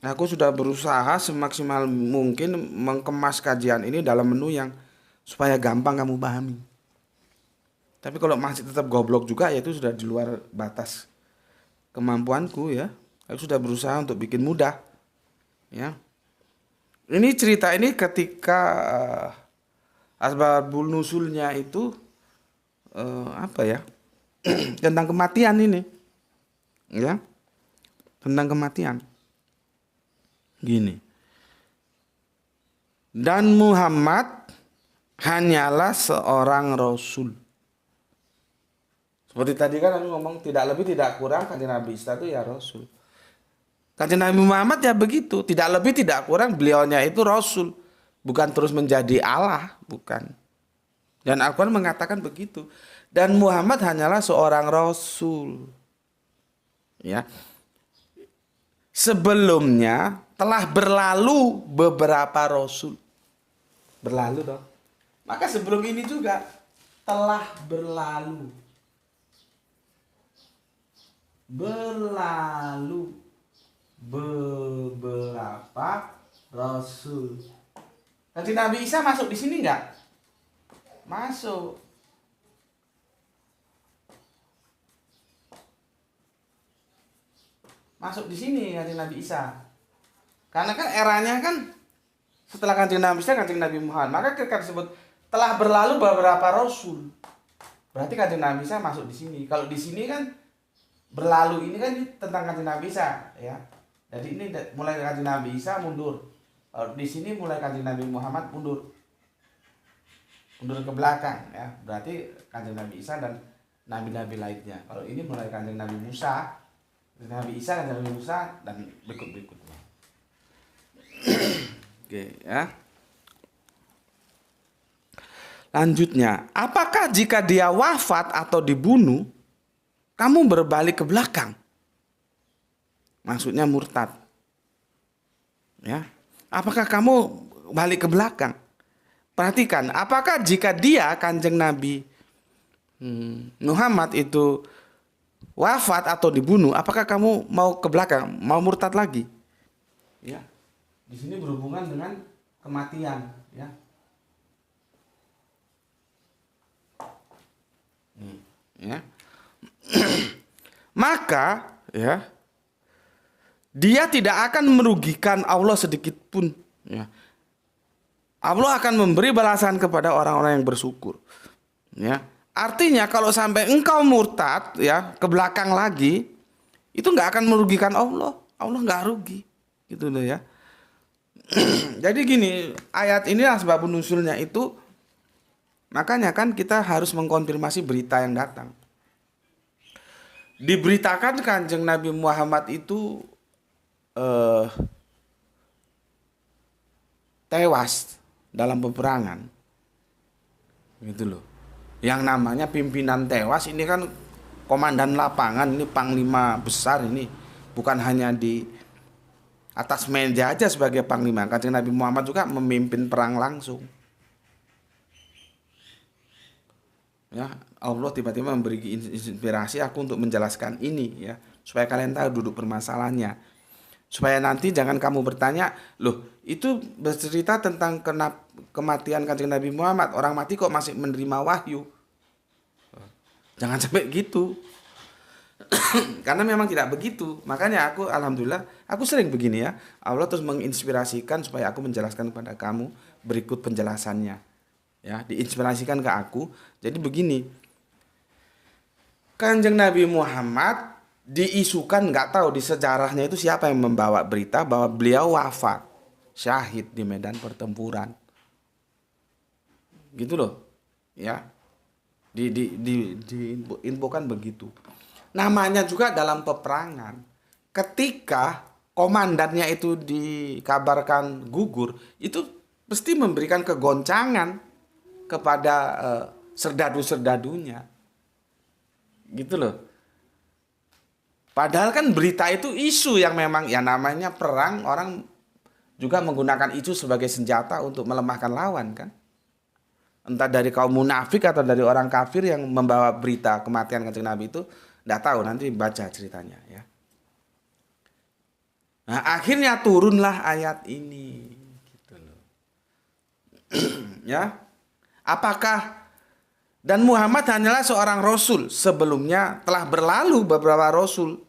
Aku sudah berusaha semaksimal mungkin mengemas kajian ini dalam menu yang supaya gampang kamu pahami. Tapi kalau masih tetap goblok juga, ya itu sudah di luar batas kemampuanku ya. Aku sudah berusaha untuk bikin mudah. Ya. Ini cerita ini ketika asbabul nusulnya itu apa ya? Tentang kematian ini. Ya. Tentang kematian. Gini. Dan Muhammad hanyalah seorang rasul. Seperti tadi kan aku ngomong tidak lebih tidak kurang kanjeng Nabi Isa itu ya rasul. Kanjeng Nabi Muhammad ya begitu, tidak lebih tidak kurang beliaunya itu rasul, bukan terus menjadi Allah, bukan. Dan Al-Quran mengatakan begitu. Dan Muhammad hanyalah seorang rasul. Ya. Sebelumnya telah berlalu beberapa rasul. Berlalu dong. Maka sebelum ini juga telah berlalu. Berlalu beberapa rasul. Nanti Nabi Isa masuk di sini nggak? Masuk. Masuk di sini kanjeng Nabi Isa. Karena kan eranya kan setelah kanjeng Nabi Isa kanjeng Nabi Muhammad. Maka ketika disebut telah berlalu beberapa rasul. Berarti kanjeng Nabi Isa masuk di sini. Kalau di sini kan berlalu ini kan tentang kanjeng Nabi Isa, ya. Jadi ini mulai kanjeng Nabi Isa mundur. Kalau di sini mulai kanjeng Nabi Muhammad mundur ke belakang, ya. Berarti kanjeng Nabi Isa dan nabi-nabi lainnya. Kalau ini mulai kanjeng Nabi Musa, Nabi Isa, kanjeng Nabi Musa dan berikutnya. Oke, ya. Lanjutnya, apakah jika dia wafat atau dibunuh, kamu berbalik ke belakang? Maksudnya murtad. Ya. Apakah kamu balik ke belakang? Perhatikan, apakah jika dia kanjeng Nabi Muhammad itu wafat atau dibunuh, apakah kamu mau ke belakang, mau murtad lagi? Ya. Di sini berhubungan dengan kematian, ya. Ya. Maka, ya, dia tidak akan merugikan Allah sedikit pun, ya. Allah akan memberi balasan kepada orang-orang yang bersyukur. Ya. Artinya kalau sampai engkau murtad, ya, ke belakang lagi, itu nggak akan merugikan Allah. Allah nggak rugi, gitu loh, ya. Jadi gini, ayat ini asbabun nusulnya itu, makanya kan kita harus mengkonfirmasi berita yang datang. Diberitakan kanjeng Nabi Muhammad itu tewas dalam peperangan, gitu loh. Yang namanya pimpinan tewas ini kan komandan lapangan, ini panglima besar, ini bukan hanya di atas meja aja sebagai panglima. Kanjeng Nabi Muhammad juga memimpin perang langsung. Ya, Allah tiba-tiba memberi inspirasi aku untuk menjelaskan ini, ya, supaya kalian tahu duduk permasalahannya. Supaya nanti jangan kamu bertanya, loh itu bercerita tentang kematian kanjeng Nabi Muhammad, orang mati kok masih menerima wahyu. Jangan sampai gitu. Karena memang tidak begitu. Makanya aku alhamdulillah, aku sering begini, ya. Allah terus menginspirasikan supaya aku menjelaskan kepada kamu berikut penjelasannya. Ya, diinspirasikan ke aku. Jadi begini. Kanjeng Nabi Muhammad diisukan, nggak tahu di sejarahnya itu siapa yang membawa berita bahwa beliau wafat, syahid di medan pertempuran, gitu loh, ya. Diinfokan begitu. Namanya juga dalam peperangan, ketika komandannya itu dikabarkan gugur, itu pasti memberikan kegoncangan kepada serdadu-serdadunya, gitu loh. Padahal kan berita itu isu yang memang ya namanya perang, orang juga menggunakan itu sebagai senjata untuk melemahkan lawan kan. Entah dari kaum munafik atau dari orang kafir yang membawa berita kematian kanjeng Nabi itu, enggak tahu, nanti baca ceritanya, ya. Nah, akhirnya turunlah ayat ini, gitu loh. Ya. Apakah dan Muhammad hanyalah seorang rasul, sebelumnya telah berlalu beberapa rasul.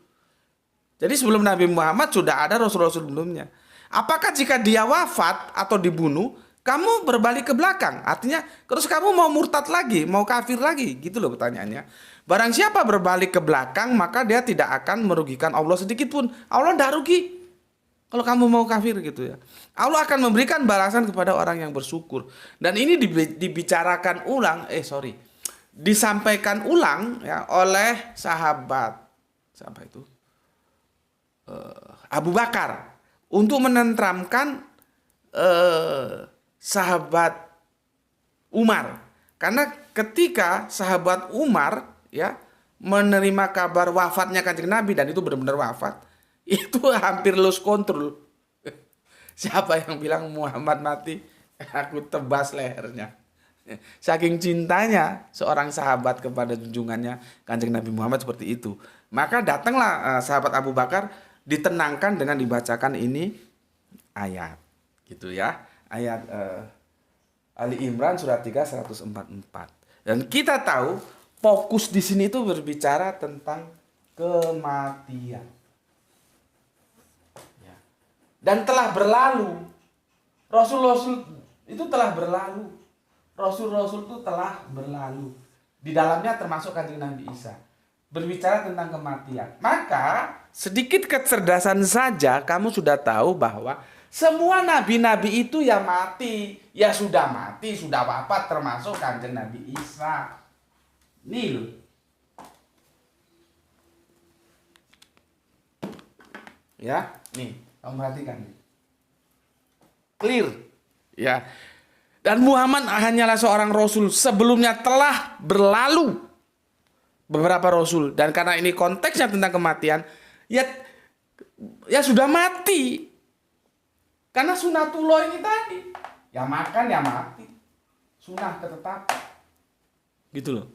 Jadi sebelum Nabi Muhammad sudah ada rasul-rasul sebelumnya. Apakah jika dia wafat atau dibunuh, kamu berbalik ke belakang? Artinya, terus kamu mau murtad lagi, mau kafir lagi? Gitu loh pertanyaannya. Barang siapa berbalik ke belakang, maka dia tidak akan merugikan Allah sedikit pun. Allah tidak rugi. Kalau kamu mau kafir gitu ya. Allah akan memberikan balasan kepada orang yang bersyukur. Dan ini dibicarakan ulang, disampaikan ulang ya oleh sahabat. Siapa itu? Abu Bakar. Untuk menenteramkan sahabat Umar. Karena ketika sahabat Umar ya menerima kabar wafatnya Kanjeng Nabi, dan itu benar-benar wafat, itu hampir lost control. Siapa yang bilang Muhammad mati, aku tebas lehernya. Saking cintanya seorang sahabat kepada junjungannya Kanjeng Nabi Muhammad seperti itu. Maka datanglah sahabat Abu Bakar, ditenangkan dengan dibacakan ini ayat. Gitu ya. Ayat Ali Imran surat 3 144. Dan kita tahu fokus di sini itu berbicara tentang kematian. Dan telah berlalu. Rasul-rasul itu telah berlalu. Rasul-rasul itu telah berlalu. Di dalamnya termasuk Kanjeng Nabi Isa. Berbicara tentang kematian. Maka sedikit kecerdasan saja kamu sudah tahu bahwa semua nabi-nabi itu ya mati. Ya sudah mati, sudah wafat, termasuk Kanjeng Nabi Isa. Nih loh. Ya, nih. Kamu perhatikan. Clear. Ya. Dan Muhammad hanyalah seorang rasul. Sebelumnya telah berlalu beberapa rasul. Dan karena ini konteksnya tentang kematian, ya sudah mati. Karena sunatullah ini tadi. Ya makan, ya mati. Sunah ketetapan. Gitu loh.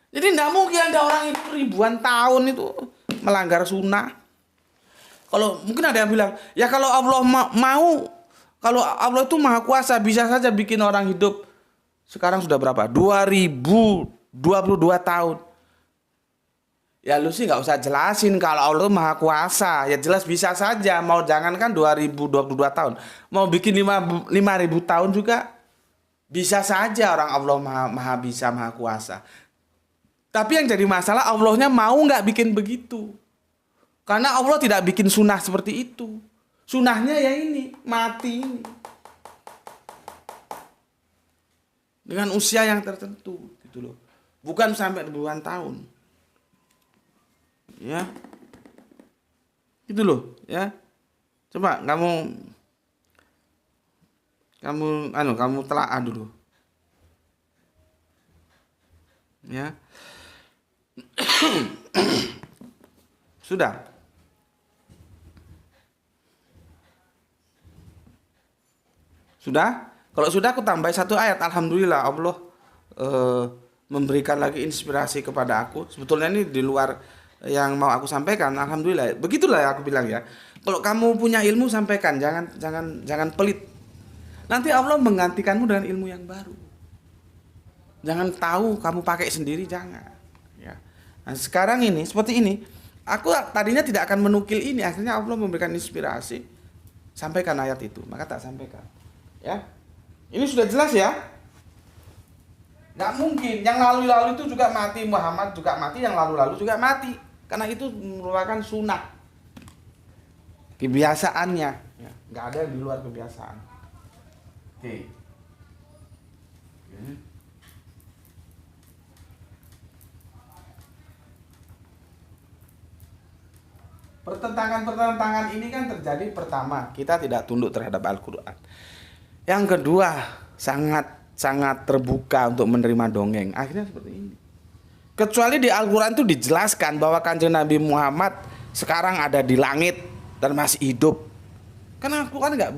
Jadi tidak mungkin ada orang itu ribuan tahun itu melanggar sunnah. Kalau mungkin ada yang bilang, ya kalau Allah mau, kalau Allah itu maha kuasa, bisa saja bikin orang hidup. Sekarang sudah berapa? 2022 tahun. Ya lu sih nggak usah jelasin kalau Allah maha kuasa. Ya jelas bisa saja. Mau jangankan 2022 tahun, mau bikin 5.000 tahun juga bisa saja orang Allah maha bisa, maha kuasa. Tapi yang jadi masalah, Allahnya mau nggak bikin begitu. Karena Allah tidak bikin sunnah seperti itu. Sunnahnya ya ini, mati ini. Dengan usia yang tertentu, gitu loh. Bukan sampai ribuan tahun. Ya. Gitu loh, ya. Coba kamu telaah dulu. Ya. Sudah. Sudah? Kalau sudah aku tambah satu ayat. Alhamdulillah Allah memberikan lagi inspirasi kepada aku. Sebetulnya ini di luar yang mau aku sampaikan. Alhamdulillah. Begitulah yang aku bilang ya. Kalau kamu punya ilmu sampaikan, jangan pelit. Nanti Allah menggantikanmu dengan ilmu yang baru. Jangan tahu kamu pakai sendiri, jangan. Ya. Nah, sekarang ini seperti ini. Aku tadinya tidak akan menukil ini. Akhirnya Allah memberikan inspirasi. Sampaikan ayat itu. Maka tak sampaikan. Ya, ini sudah jelas ya. Nggak mungkin yang lalu-lalu itu juga mati, Muhammad juga mati, yang lalu-lalu juga mati, karena itu merupakan sunnah, kebiasaannya. Ya, nggak ada yang di luar kebiasaan. Oke. Pertentangan ini kan terjadi, pertama, kita tidak tunduk terhadap Al-Quran. Yang kedua, sangat terbuka untuk menerima dongeng. Akhirnya seperti ini. Kecuali di Al-Quran itu dijelaskan bahwa Kanjeng Nabi Muhammad sekarang ada di langit dan masih hidup. Karena Al-Quran nggak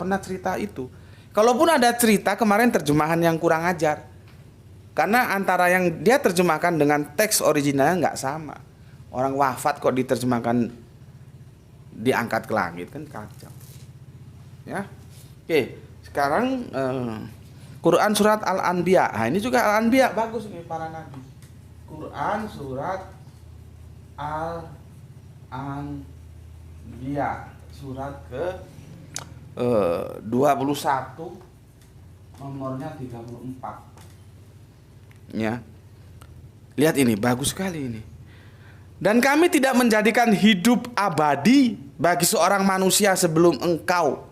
pernah cerita itu. Kalaupun ada cerita, kemarin terjemahan yang kurang ajar. Karena antara yang dia terjemahkan dengan teks originalnya nggak sama. Orang wafat kok diterjemahkan diangkat ke langit, kan kacau. Ya, oke. Sekarang Quran surat Al-Anbiya. Nah, ini juga Al-Anbiya bagus nih para nabi. Quran surat Al-Anbiya surat ke 21 nomornya 34. Ya. Lihat ini, bagus sekali ini. Dan kami tidak menjadikan hidup abadi bagi seorang manusia sebelum engkau.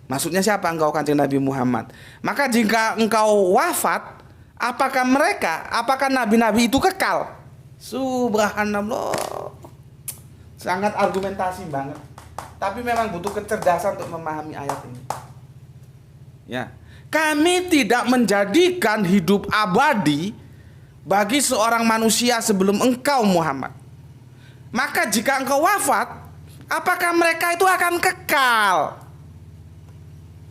Maksudnya siapa engkau, Kanjeng Nabi Muhammad? Maka jika engkau wafat, apakah nabi-nabi itu kekal? Subhanallah. Sangat argumentasi banget. Tapi memang butuh kecerdasan untuk memahami ayat ini. Ya. Kami tidak menjadikan hidup abadi bagi seorang manusia sebelum engkau Muhammad. Maka jika engkau wafat, apakah mereka itu akan kekal?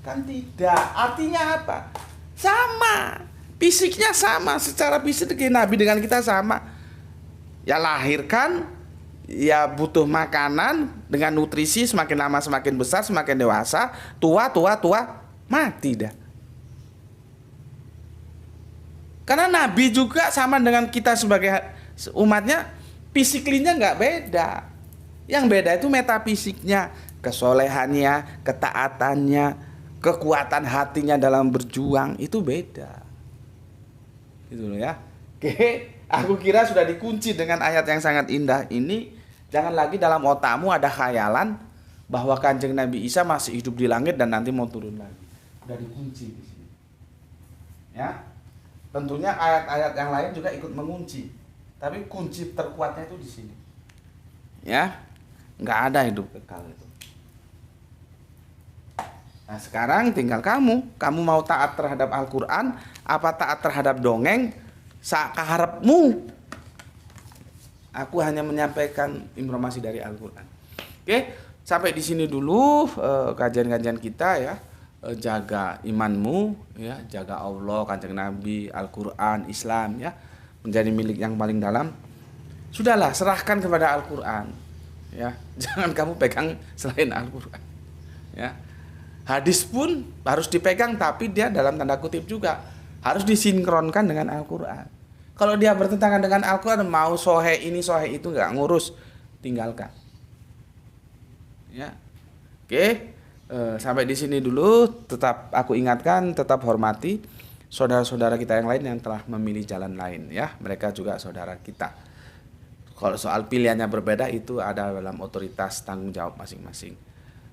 Kan tidak. Artinya apa? Sama. Fisiknya sama. Secara fisik Nabi dengan kita sama. Ya lahirkan, ya butuh makanan dengan nutrisi, semakin lama semakin besar, semakin dewasa, tua, mati dah. Karena Nabi juga sama dengan kita sebagai umatnya, fisiklinya nggak beda. Yang beda itu metafisiknya, kesolehannya, ketaatannya, kekuatan hatinya dalam berjuang, itu beda. Gitu loh ya. Oke, aku kira sudah dikunci dengan ayat yang sangat indah ini. Jangan lagi dalam otakmu ada khayalan bahwa Kanjeng Nabi Isa masih hidup di langit dan nanti mau turun lagi. Sudah dikunci di sini. Ya. Tentunya ayat-ayat yang lain juga ikut mengunci, tapi kunci terkuatnya itu di sini. Ya, nggak ada hidup kekal itu. Nah sekarang tinggal kamu mau taat terhadap Al-Quran, apa taat terhadap dongeng, sakaharepmu. Aku hanya menyampaikan informasi dari Al-Quran. Oke, sampai di sini dulu kajian-kajian kita ya. Jaga imanmu ya, jaga Allah, Kanjeng Nabi, Al-Qur'an, Islam ya, menjadi milik yang paling dalam. Sudahlah, serahkan kepada Al-Qur'an ya. Jangan kamu pegang selain Al-Qur'an. Ya. Hadis pun harus dipegang, tapi dia dalam tanda kutip juga harus disinkronkan dengan Al-Qur'an. Kalau dia bertentangan dengan Al-Qur'an, mau sohe ini sohe itu nggak ngurus, tinggalkan. Ya. Oke. Sampai di sini dulu. Tetap aku ingatkan, tetap hormati saudara-saudara kita yang lain yang telah memilih jalan lain ya. Mereka juga saudara kita. Kalau soal pilihannya berbeda itu ada dalam otoritas tanggung jawab masing-masing.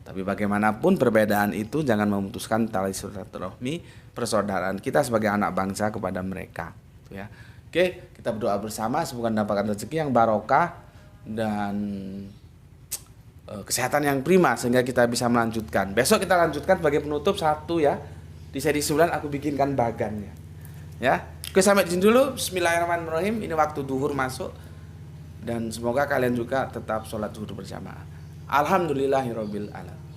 Tapi bagaimanapun perbedaan itu jangan memutuskan tali silaturahmi persaudaraan kita sebagai anak bangsa kepada mereka ya. Oke, kita berdoa bersama semoga mendapatkan rezeki yang barokah dan kesehatan yang prima sehingga kita bisa melanjutkan. Besok kita lanjutkan sebagai penutup satu ya. Di seri 9 aku bikinkan bagannya. Ya. Oke, sampai di sini dulu. Bismillahirrahmanirrahim. Ini waktu duhur masuk dan semoga kalian juga tetap sholat zuhur bersama. Alhamdulillahirabbil alamin.